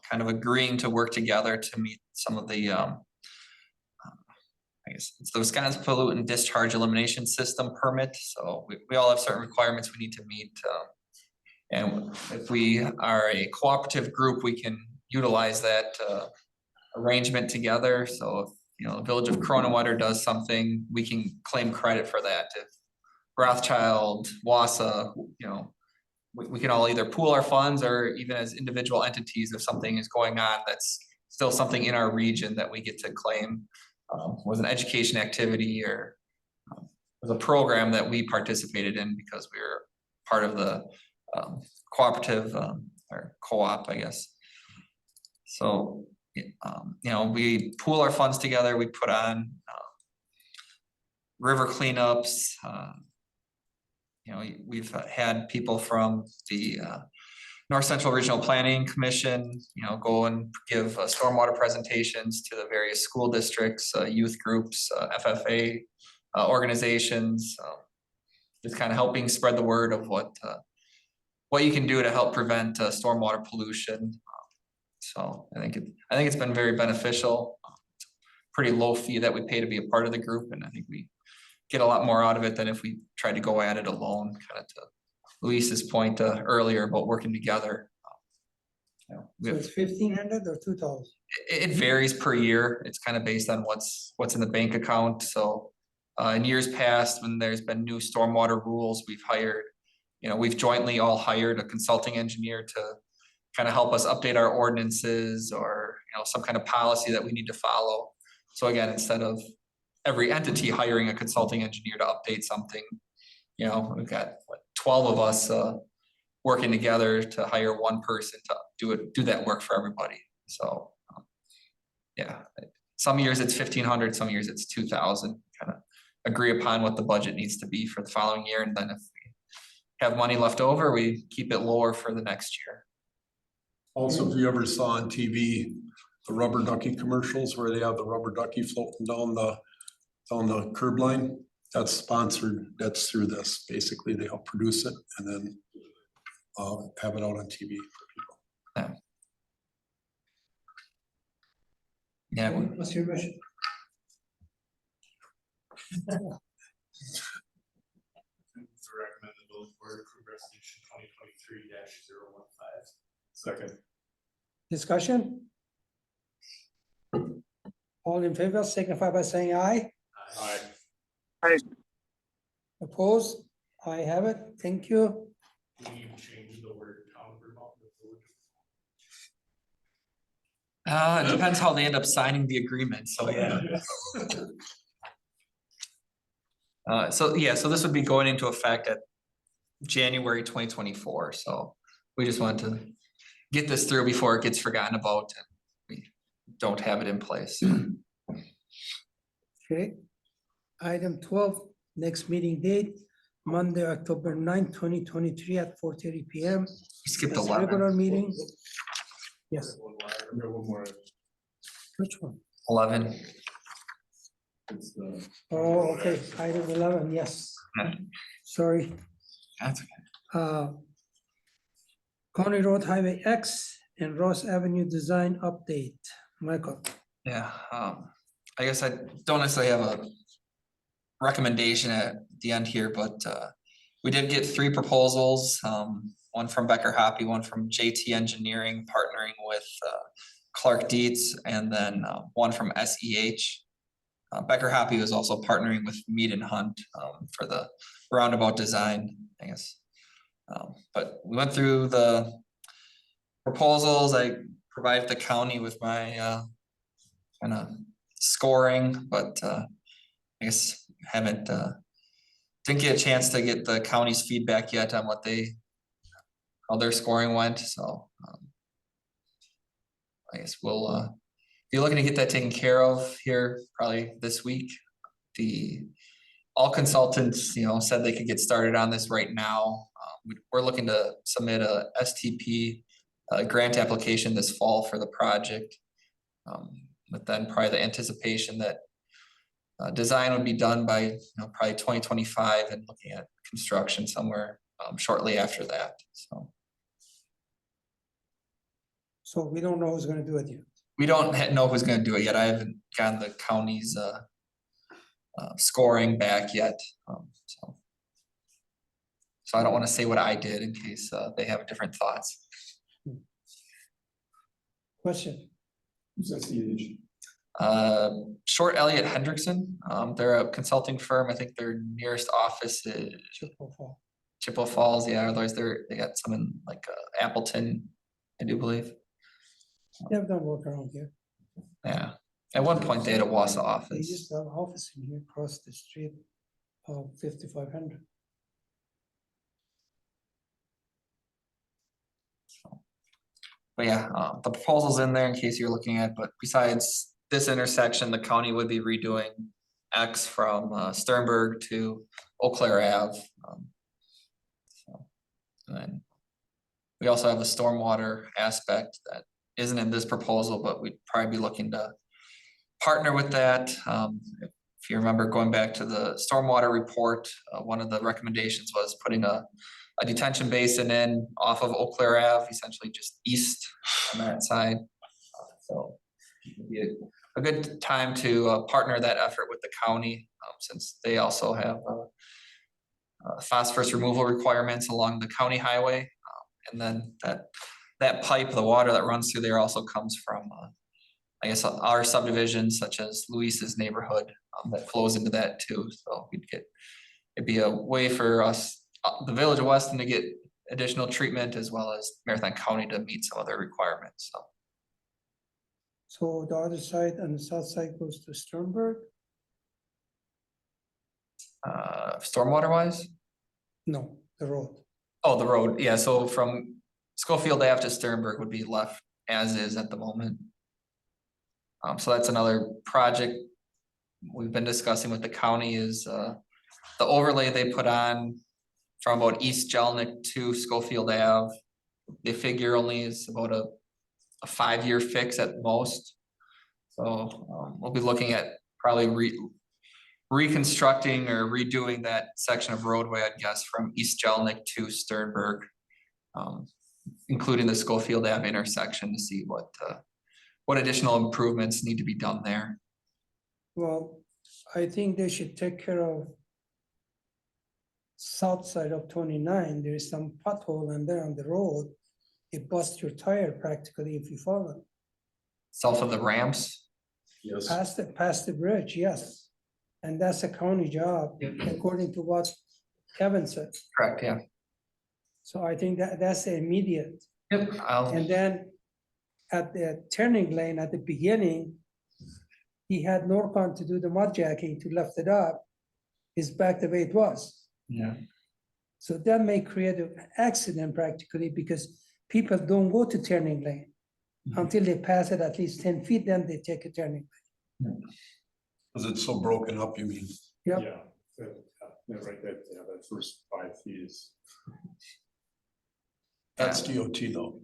Speaker 4: kind of agreeing to work together to meet some of the I guess it's the Wisconsin Pollutant Discharge Elimination System permit. So we all have certain requirements we need to meet. And if we are a cooperative group, we can utilize that arrangement together. So if, you know, the village of Cronewater does something, we can claim credit for that. If Rothschild, Wassa, you know, we can all either pool our funds or even as individual entities, if something is going on, that's still something in our region that we get to claim. Was an education activity or was a program that we participated in because we were part of the cooperative or co-op, I guess. So, you know, we pool our funds together, we put on river cleanups. You know, we've had people from the North Central Regional Planning Commission, you know, go and give stormwater presentations to the various school districts, youth groups, FFA organizations, just kind of helping spread the word of what you can do to help prevent stormwater pollution. So I think it's been very beneficial. Pretty low fee that we pay to be a part of the group, and I think we get a lot more out of it than if we tried to go at it alone. Kind of to Luis's point earlier about working together. You know,
Speaker 1: So it's 1,500 or 2,000?
Speaker 4: it varies per year. It's kind of based on what's in the bank account. So in years past, when there's been new stormwater rules, we've jointly all hired a consulting engineer to kind of help us update our ordinances or, you know, some kind of policy that we need to follow. So again, instead of every entity hiring a consulting engineer to update something, You know, we've got what, 12 of us working together to hire one person to do that work for everybody. So yeah, some years it's 1,500, some years it's 2,000. Kind of agree upon what the budget needs to be for the following year, and then if we have money left over, we keep it lower for the next year.
Speaker 3: Also, if you ever saw on TV, the rubber ducky commercials where they have the rubber ducky floating down the curb line, that's sponsored, that's through this. Basically, they help produce it and then have it out on TV for people.
Speaker 4: Yeah,
Speaker 1: What's your mission?
Speaker 7: To recommend the village board approve resolution 2023-015.
Speaker 6: Second.
Speaker 1: Discussion? All in favor, signify by saying aye.
Speaker 6: Aye.
Speaker 1: Opposed? I have it. Thank you.
Speaker 7: We need to change the word town of Vermont to village.
Speaker 4: it depends how they end up signing the agreement, so yeah. So this would be going into effect at January 2024, so we just want to get this through before it gets forgotten about and we don't have it in place.
Speaker 1: Okay. Item 12, next meeting date, Monday, October 9th, 2023 at 4:30 PM.
Speaker 4: We skipped
Speaker 1: It's
Speaker 4: 11.
Speaker 1: regular meeting. Yes,
Speaker 6: I've got one more.
Speaker 1: which one?
Speaker 4: 11.
Speaker 6: It's the.
Speaker 1: Oh, okay, item 11, yes.
Speaker 4: Yeah.
Speaker 1: Sorry.
Speaker 4: That's okay.
Speaker 1: County Road Highway X and Ross Avenue Design Update. Michael,
Speaker 4: Yeah, I guess I don't necessarily have a recommendation at the end here, but we did get 3 proposals, one from Becker Hoppy, one from JT Engineering, partnering with Clark Dietz, and then one from SEH. Becker Hoppy was also partnering with Mead and Hunt for the roundabout design, I guess. But we went through the proposals. I provided the county with my kind of scoring, but I guess haven't didn't get a chance to get the county's feedback yet on what how their scoring went. So I guess we'll be looking to get that taken care of here probably this week. All consultants, said they could get started on this right now. We're looking to submit a STP grant application this fall for the project. But then probably the anticipation that design would be done by probably 2025 and looking at construction somewhere shortly after that.
Speaker 1: so we don't know who's gonna do it yet.
Speaker 4: We don't know who's gonna do it yet. I haven't gotten the county's scoring back yet. So I don't want to say what I did in case they have different thoughts.
Speaker 1: Question,
Speaker 6: Who's SEH?
Speaker 4: Short Elliott Hendrickson, they're a consulting firm. I think their nearest office is Chippewa Falls. Yeah, otherwise they got some in like Appleton, I do believe.
Speaker 1: they've done work around here.
Speaker 4: Yeah, at one point they had a Wausau
Speaker 1: They
Speaker 4: office.
Speaker 1: used to have an office in here across the street of 5500.
Speaker 4: But yeah, the proposal's in there in case you're looking at, but besides this intersection, the county would be redoing X from Sternberg to Eau Claire Ave. And then we also have a stormwater aspect that isn't in this proposal, but we'd probably be looking to partner with that. If you remember going back to the stormwater report, one of the recommendations was putting a detention basin in off of Eau Claire Ave, essentially just east on that side. So it'd be a good time to partner that effort with the county, since they also have phosphorus removal requirements along the county highway. And then that pipe, the water that runs through there also comes from, I guess, our subdivisions such as Luis's neighborhood that flows into that too. So it'd be a way for us, the village of Weston, to get additional treatment, as well as Marathon County to meet some other requirements.
Speaker 1: So the other side and the south side goes to Sternberg.
Speaker 4: Stormwater wise,
Speaker 1: No, the road.
Speaker 4: Oh, the road, yeah, so from Schofield Ave to Sternberg would be left as is at the moment. So that's another project we've been discussing with the county is, the overlay they put on from about East Jelnik to Schofield Ave. They figure only is about a 5-year fix at most. So, we'll be looking at probably reconstructing or redoing that section of roadway, I guess, from East Jelnik to Sternberg. Including the Schofield Ave intersection to see what additional improvements need to be done there.
Speaker 1: Well, I think they should take care of south side of 29. There is some pothole and there on the road. It busts your tire practically if you fall it.
Speaker 4: South of the ramps,
Speaker 3: Yes.
Speaker 1: Past the bridge, yes. And that's a county job, according to what Kevin said.
Speaker 4: correct, yeah.
Speaker 1: So I think that's the immediate.
Speaker 4: Yep,
Speaker 1: And then at the turning lane at the beginning, he had Norcon to do the mud jacking to lift it up. Is back the way it was.
Speaker 4: yeah,
Speaker 1: So that may create an accident practically because people don't go to turning lane until they pass it at least 10 feet, then they take a turning.
Speaker 3: Cause it's so broken up, you mean?
Speaker 1: Yep.
Speaker 6: Yeah, right, that first 5 feet is.
Speaker 3: That's DOT though.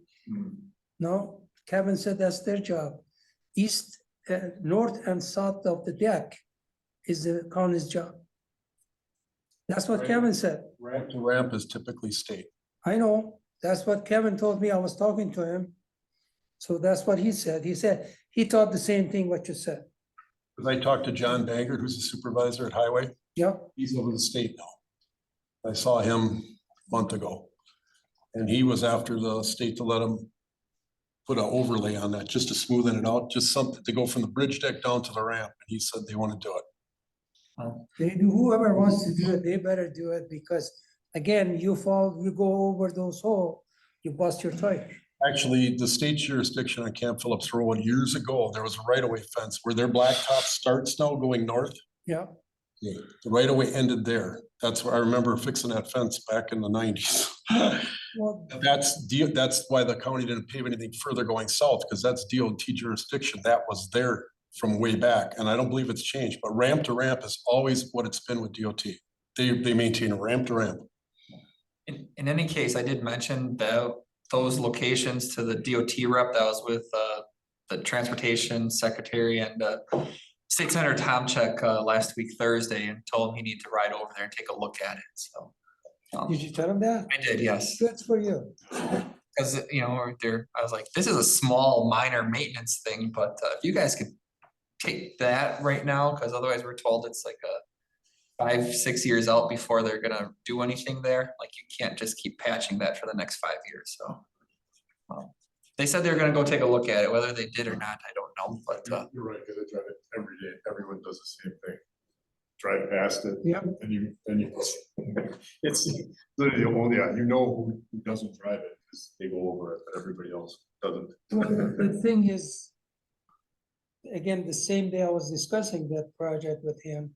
Speaker 1: No, Kevin said that's their job. East, north and south of the deck is the county's job. That's what
Speaker 3: Right.
Speaker 1: Kevin said.
Speaker 3: Ramp to ramp is typically state.
Speaker 1: I know, that's what Kevin told me. I was talking to him. So that's what he said. He said, he thought the same thing what you said.
Speaker 3: Cause I talked to John Bangert, who's a supervisor at Highway.
Speaker 1: Yep,
Speaker 3: He's over the state now. I saw him a month ago. And he was after the state to let him put an overlay on that, just to smoothen it out, just something to go from the bridge deck down to the ramp. And he said they want to do it.
Speaker 1: they do, whoever wants to do it, they better do it because again, you fall, you go over those holes, you bust your tire.
Speaker 3: Actually, the state jurisdiction on Camp Phillips Road years ago, there was a right-of-way fence where their blacktop starts now going north.
Speaker 1: Yeah,
Speaker 3: The right-of-way ended there. That's where I remember fixing that fence back in the 90s.
Speaker 1: well,
Speaker 3: That's why the county didn't pave anything further going south, because that's DOT jurisdiction. That was there from way back, and I don't believe it's changed, but ramp to ramp is always what it's been with DOT. They maintain a ramp to ramp.
Speaker 4: in any case, I did mention those locations to the DOT rep that was with, the transportation secretary and, State Senator Tomchek, last week Thursday, and told him he needed to ride over there and take a look at it, so.
Speaker 1: did you tell him that?
Speaker 4: I did, yes.
Speaker 1: Good for you.
Speaker 4: Cause you know, I was like, this is a small minor maintenance thing, but if you guys could take that right now, cause otherwise we're told it's like a 5-6 years out before they're gonna do anything there. Like you can't just keep patching that for the next 5 years, so. They said they were gonna go take a look at it, whether they did or not, I don't know, but
Speaker 6: You're right, because I drive it every day, everyone does the same thing. Drive past it.
Speaker 1: Yep.
Speaker 6: And you, it's literally only, you know who doesn't drive it, because they go over it, but everybody else doesn't.
Speaker 1: Well, the thing is, again, the same day I was discussing that project with him,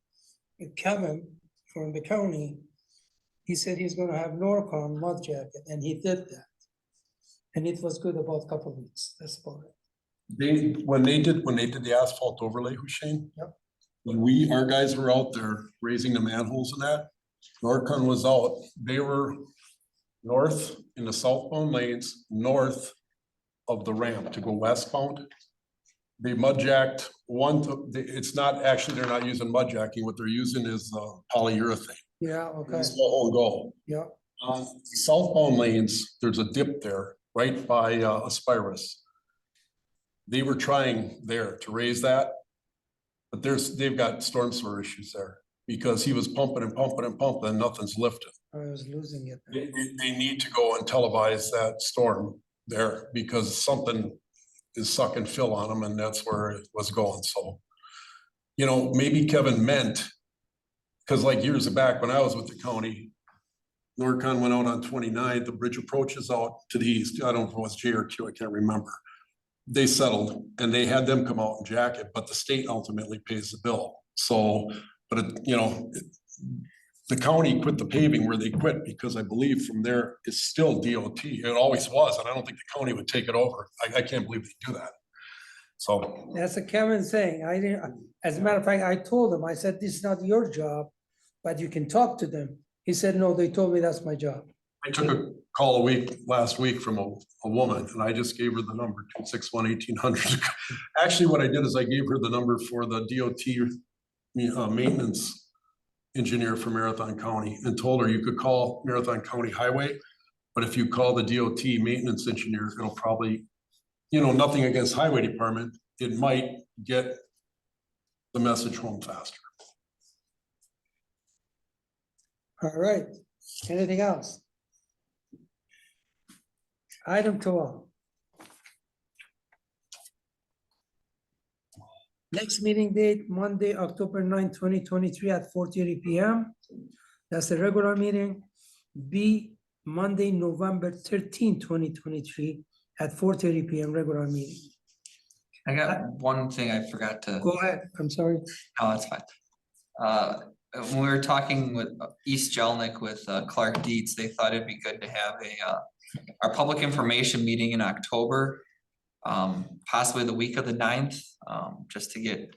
Speaker 1: with Kevin from the county, he said he's gonna have Norcon mud jacket, and he did that. And it was good about a couple of weeks, that's about it.
Speaker 3: When they did the asphalt overlay, Hussein.
Speaker 1: Yep.
Speaker 3: When our guys were out there raising the manholes and that, Norcon was out, they were north in the southbound lanes, north of the ramp to go westbound. They mud jacked it's not, actually, they're not using mud jacking, what they're using is polyurethane.
Speaker 1: Yeah, okay,
Speaker 3: It's all go.
Speaker 1: yeah,
Speaker 3: On southbound lanes, there's a dip there, right by Aspirus. They were trying there to raise that, but they've got storm sewer issues there because he was pumping and pumping and pumping and nothing's lifted.
Speaker 1: I was losing it.
Speaker 3: They need to go and televise that storm there because something is sucking fill on them and that's where it was going. So, you know, maybe Kevin meant, because like years back when I was with the county, Norcon went out on 29, the bridge approaches out to the east. I don't know if it was J or Q, I can't remember. They settled and they had them come out and jack it, but the state ultimately pays the bill. So, but the county quit the paving where they quit, because I believe from there it's still DOT. It always was, and I don't think the county would take it over. I can't believe they do that. So,
Speaker 1: That's a Kevin saying, I didn't, as a matter of fact, I told him, I said, this is not your job, but you can talk to them. He said, no, they told me that's my job.
Speaker 3: I took a call last week from a woman, and I just gave her the number 261-1800. Actually, what I did is I gave her the number for the DOT maintenance engineer for Marathon County, and told her you could call Marathon County Highway, but if you call the DOT maintenance engineer, it'll probably, nothing against highway department, it might get the message home faster.
Speaker 1: All right, anything else? Item 12. Next meeting date, Monday, October 9, 2023 at 4:30 PM. That's the regular meeting. B, Monday, November 13, 2023 at 4:30 PM, regular meeting.
Speaker 4: I got one thing I forgot to,
Speaker 1: Go ahead, I'm sorry.
Speaker 4: oh, that's fine. When we were talking with East Jelnik with Clark Dietz, they thought it'd be good to have our public information meeting in October. Possibly the week of the 9th, just to get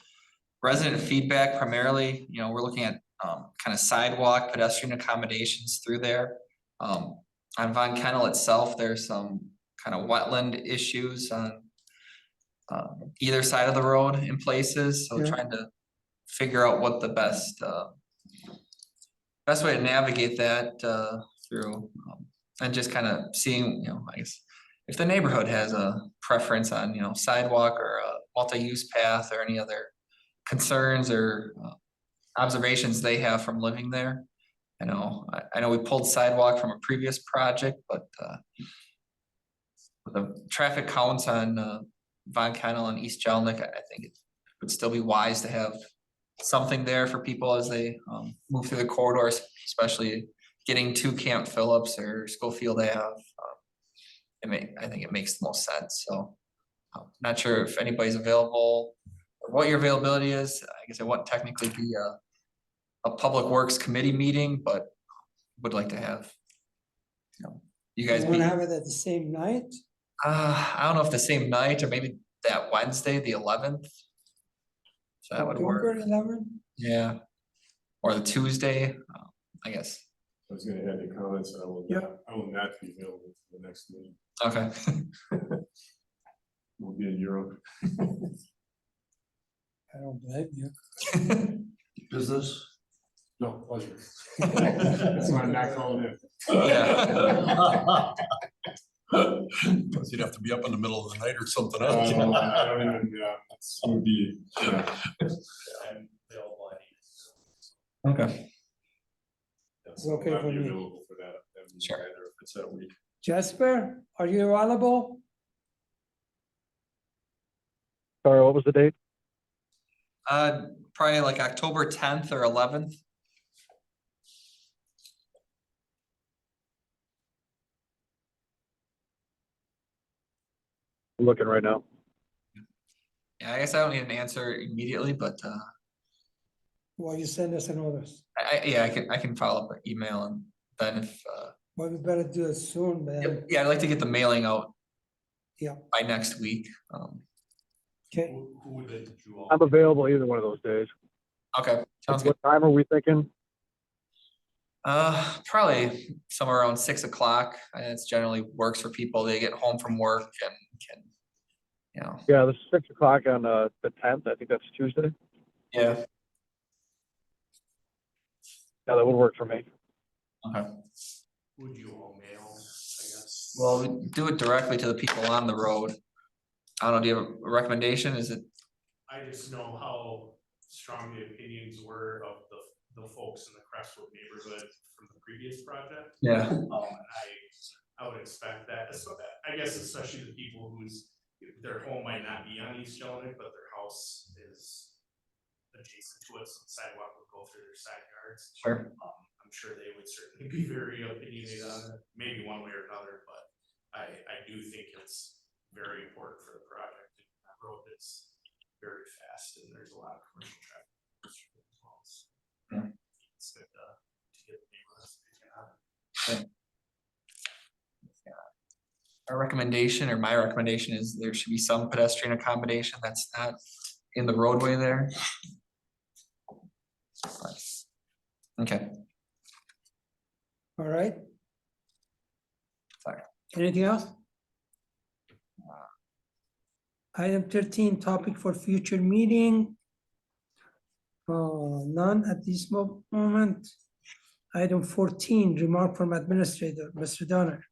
Speaker 4: resident feedback primarily. We're looking at kind of sidewalk pedestrian accommodations through there. On Von Kennel itself, there's some kind of wetland issues on either side of the road in places, so
Speaker 1: Yeah.
Speaker 4: trying to figure out what the best way to navigate that through, and just kind of seeing, I guess, if the neighborhood has a preference on, sidewalk or a multi-use path or any other concerns or observations they have from living there. I know we pulled sidewalk from a previous project, but with the traffic counts on Von Kennel and East Jelnik, I think it would still be wise to have something there for people as they move through the corridors, especially getting to Camp Phillips or Schofield Ave. I think it makes the most sense. So not sure if anybody's available or what your availability is. I guess it wouldn't technically be a public works committee meeting, but would like to have, you guys
Speaker 1: You
Speaker 4: be,
Speaker 1: wanna have it at the same night?
Speaker 4: I don't know if the same night or maybe that Wednesday, the 11th. So that would
Speaker 1: October
Speaker 4: work.
Speaker 1: 11?
Speaker 4: Yeah. Or the Tuesday, I guess.
Speaker 6: I was gonna add any comments, and I will not be available for the next meeting.
Speaker 4: Okay.
Speaker 6: We'll be in Europe.
Speaker 1: I don't blame you.
Speaker 5: Business?
Speaker 6: No, pleasure. That's why I'm not calling in.
Speaker 4: Yeah.
Speaker 3: Because you'd have to be up in the middle of the night or something else.
Speaker 6: I don't even, it's gonna be, yeah.
Speaker 7: I'm available
Speaker 4: Okay.
Speaker 6: Yes,
Speaker 1: Okay
Speaker 6: I'll not
Speaker 1: for
Speaker 6: be
Speaker 1: me.
Speaker 6: available for that meeting
Speaker 4: Sure.
Speaker 6: either, if it's that week.
Speaker 1: Jasper, are you available?
Speaker 9: Sorry, what was the date?
Speaker 4: Probably like October 10th or 11th.
Speaker 9: I'm looking right now.
Speaker 4: Yeah, I guess I don't need an answer immediately, but
Speaker 1: Well, you send us a notice.
Speaker 4: I can follow up an email, and then if
Speaker 1: Well, we better do it soon, man.
Speaker 4: yeah, I'd like to get the mailing out
Speaker 1: Yeah.
Speaker 4: by next week.
Speaker 1: Okay,
Speaker 7: Who would you all?
Speaker 9: I'm available either one of those days.
Speaker 4: Okay, sounds good.
Speaker 9: What time are we thinking?
Speaker 4: Probably somewhere around 6 o'clock. It's generally works for people. They get home from work and can,
Speaker 9: Yeah, this is 6 o'clock on the 10th. I think that's Tuesday.
Speaker 4: yeah.
Speaker 9: Yeah, that would work for me.
Speaker 4: Okay.
Speaker 7: Would you all mail, I guess?
Speaker 4: Well, we do it directly to the people on the road. I don't know, do you have a recommendation? Is it,
Speaker 7: I just know how strong the opinions were of the folks in the Crestwood neighborhood from the previous project.
Speaker 4: yeah,
Speaker 7: And I would expect that, so that, I guess especially the people whose, their home might not be on East Jelinek, but their house is adjacent to it, so the sidewalk would go through their side yards.
Speaker 4: sure.
Speaker 7: I'm sure they would certainly be very opinionated on it, maybe one way or another, but I do think it's very important for the project. That road is very fast and there's a lot of commercial traffic as well. So
Speaker 4: Yeah.
Speaker 7: it's good to get the neighborhoods if you can.
Speaker 4: Our recommendation, or my recommendation, is there should be some pedestrian accommodation that's not in the roadway there. Okay,
Speaker 1: All right.
Speaker 4: Sorry.
Speaker 1: Anything else? Item 13, topic for future meeting. None at this moment. Item 14, remark from administrator, Mr. Donner.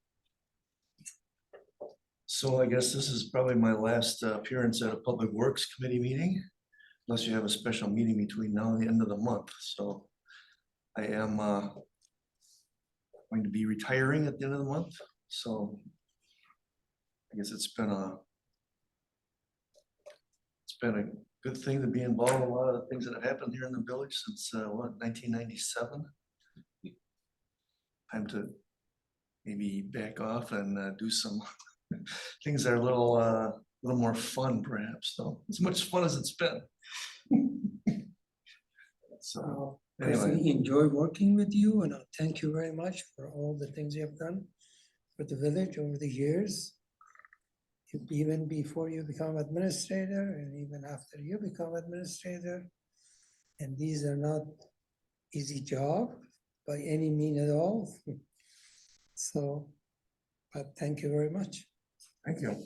Speaker 5: So I guess this is probably my last appearance at a Public Works Committee meeting, unless you have a special meeting between now and the end of the month. So I am going to be retiring at the end of the month. So I guess it's been a good thing to be involved in a lot of the things that have happened here in the village since 1997. Time to maybe back off and do some things that are a little more fun, perhaps. So as much fun as it's been. So
Speaker 1: I
Speaker 5: anyway,
Speaker 1: personally enjoy working with you, and thank you very much for all the things you have done for the village over the years. Even before you become administrator and even after you become administrator. And these are not easy job by any mean at all. So, but thank you very much.
Speaker 5: thank you.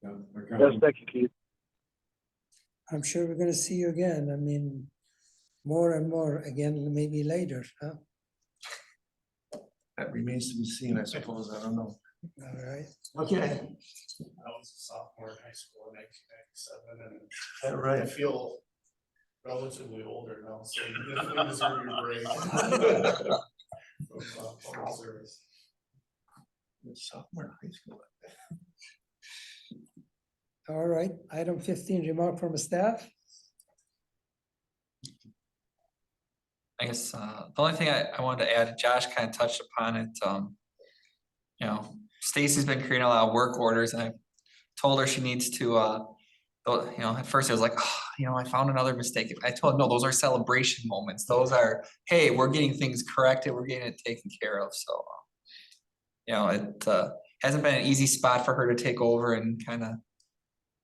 Speaker 6: Yeah, our
Speaker 9: Yes,
Speaker 6: county-
Speaker 9: thank you, Keith.
Speaker 1: I'm sure we're gonna see you again. I mean, more and more again, maybe later, huh?
Speaker 5: That remains to be seen, I suppose. I don't know.
Speaker 1: All right.
Speaker 5: Okay.
Speaker 7: I was a sophomore in high school in 1997, and
Speaker 5: All
Speaker 7: I
Speaker 5: right.
Speaker 7: feel relatively older now, so you definitely deserve your break. From public service.
Speaker 5: Sophomore in high school.
Speaker 1: All right, item 15, remark from staff.
Speaker 4: I guess the only thing I wanted to add, Josh kind of touched upon it. You know, Stacy's been creating a lot of work orders, and I told her she needs to. You know, at first it was like, oh, you know, I found another mistake. I told her, no, those are celebration moments. Those are, hey, we're getting things corrected. We're getting it taken care of. So, you know, it hasn't been an easy spot for her to take over and kind of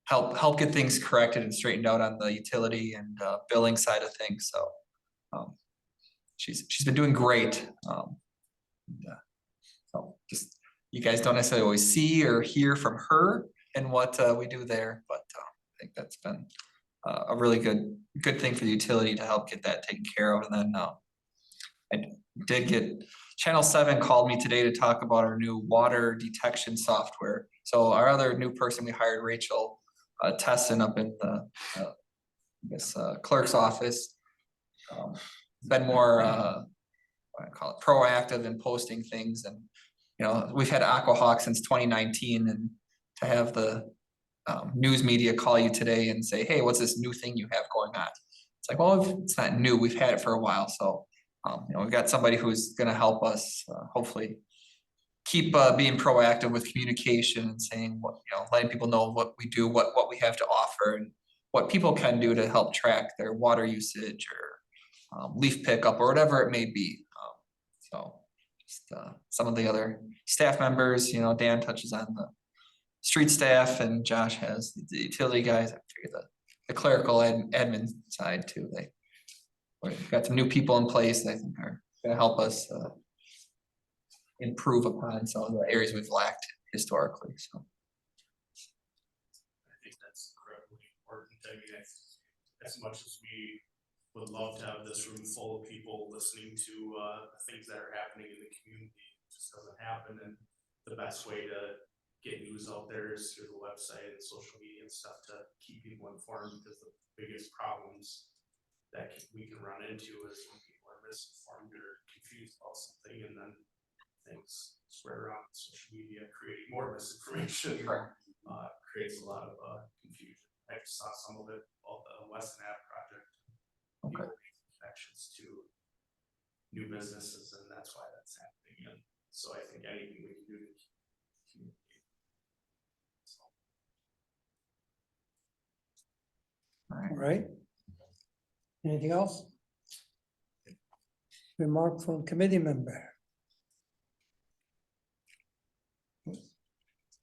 Speaker 4: help get things corrected and straightened out on the utility and billing side of things. So, she's been doing great. So just, you guys don't necessarily always see or hear from her and what we do there, but I think that's been a really good thing for the utility to help get that taken care of. And then I did get, Channel 7 called me today to talk about our new water detection software. So our other new person we hired, Rachel Tesson, up in the I guess clerk's office, been more what I call it, proactive in posting things. And you know, we've had Aquahawk since 2019, and to have the news media call you today and say, hey, what's this new thing you have going on? It's like, well, it's not new, we've had it for a while. So you know, we've got somebody who's gonna help us hopefully keep being proactive with communication and saying what, you know, letting people know what we do, what we have to offer, and what people can do to help track their water usage or leaf pickup or whatever it may be. So just some of the other staff members, you know, Dan touches on the street staff, and Josh has the utility guys. I figure the clerical admin side too. We've got some new people in place that I think are gonna help us improve upon some of the areas we've lacked historically. So
Speaker 7: I think that's incredibly important. I mean, as much as we would love to have this room full of people listening to things that are happening in the community, it just doesn't happen. And the best way to get news out there is through the website and social media and stuff to keep people informed, because the biggest problems that we can run into is when people are misinformed or confused about something, and then things spread around social media, creating more misinformation. Creates a lot of confusion. I just saw some of it about the Weston app project. People making connections to new businesses, and that's why that's happening. And so I think anything we can do to communicate. So.
Speaker 1: All right. Anything else? Remark from committee member.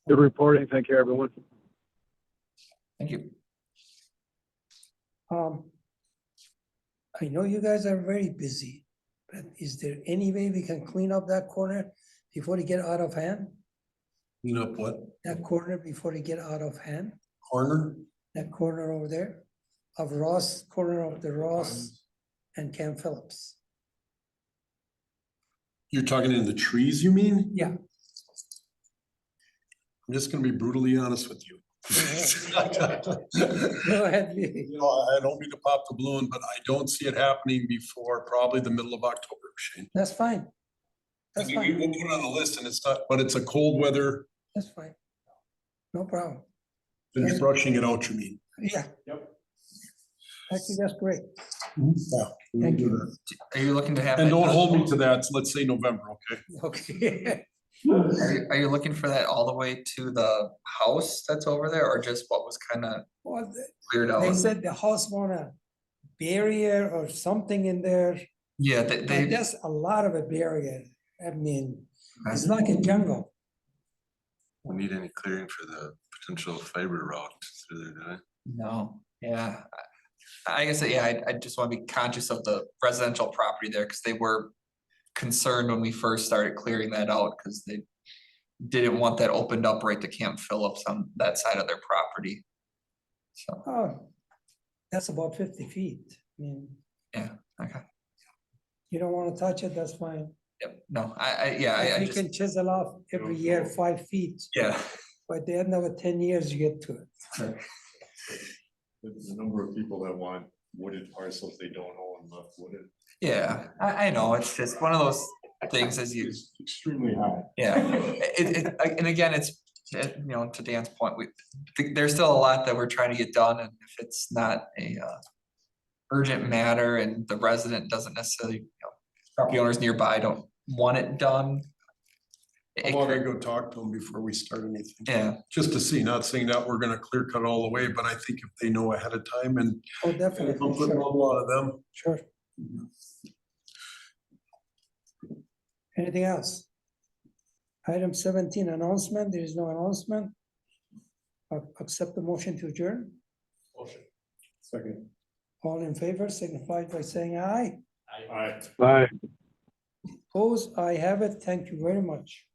Speaker 9: Good reporting. Thank you, everyone.
Speaker 4: Thank you.
Speaker 1: I know you guys are very busy, but is there any way we can clean up that corner before it get out of hand?
Speaker 3: Clean up what?
Speaker 1: That corner before it get out of hand,
Speaker 3: Corner?
Speaker 1: that corner over there of Ross, corner of the Ross and Camp Phillips.
Speaker 3: You're talking in the trees, you mean?
Speaker 1: Yeah.
Speaker 3: I'm just gonna be brutally honest with you.
Speaker 1: Go ahead, Lee.
Speaker 3: You know, I don't mean to pop the balloon, but I don't see it happening before probably the middle of October, Shane.
Speaker 1: That's fine.
Speaker 3: I
Speaker 1: That's
Speaker 3: mean, we
Speaker 1: fine.
Speaker 3: will put it on the list and it's not, but it's a cold weather,
Speaker 1: That's fine. No problem.
Speaker 3: finish brushing it out, you mean?
Speaker 1: Yeah.
Speaker 6: Yep.
Speaker 1: Actually, that's great.
Speaker 3: Yeah. we will
Speaker 1: Thank
Speaker 3: do
Speaker 1: you.
Speaker 3: that.
Speaker 4: Are you looking to have?
Speaker 3: And
Speaker 4: it
Speaker 3: don't
Speaker 4: done-
Speaker 3: hold me to that, so let's say November, okay?
Speaker 1: Okay.
Speaker 4: Are you looking for that all the way to the house that's over there, or just what was kind of
Speaker 1: Well,
Speaker 4: cleared out?
Speaker 1: they said the house want a barrier or something in there.
Speaker 4: Yeah,
Speaker 1: But
Speaker 4: they,
Speaker 1: there's a lot of a barrier. I mean, it's like a jungle.
Speaker 8: We need any clearing for the potential fiber route through there, do I?
Speaker 4: no, yeah. I guess, yeah, I just want to be conscious of the residential property there, because they were concerned when we first started clearing that out, because they didn't want that opened up right to Camp Phillips on that side of their property. So,
Speaker 1: Oh, that's about 50 feet. I mean,
Speaker 4: okay,
Speaker 1: you don't want to touch it, that's fine.
Speaker 4: yep, no, yeah, I
Speaker 1: You
Speaker 4: just,
Speaker 1: can chisel off every year 5 feet.
Speaker 4: yeah.
Speaker 1: By the end of it, 10 years, you get to it.
Speaker 6: There's a number of people that want wooded parcels they don't own left wooded.
Speaker 4: Yeah, I know, it's just one of those things as you,
Speaker 6: It's extremely high.
Speaker 4: yeah, and again, it's, you know, to Dan's point, there's still a lot that we're trying to get done, and if it's not a urgent matter and the resident doesn't necessarily, you know, property owners nearby don't want it done.
Speaker 3: How about I go talk to them before we start anything?
Speaker 4: Yeah,
Speaker 3: Just to see, not saying that we're gonna clear cut all the way, but I think if they know ahead of time and
Speaker 1: Oh, definitely,
Speaker 3: comfort
Speaker 1: sure,
Speaker 3: level out of them.
Speaker 1: sure. Anything else? Item 17, announcement, there is no announcement. Accept the motion to adjourn.
Speaker 6: Second.
Speaker 1: All in favor, signify by saying aye.
Speaker 6: Aye.
Speaker 9: Bye.
Speaker 1: Opposed, I have it. Thank you very much.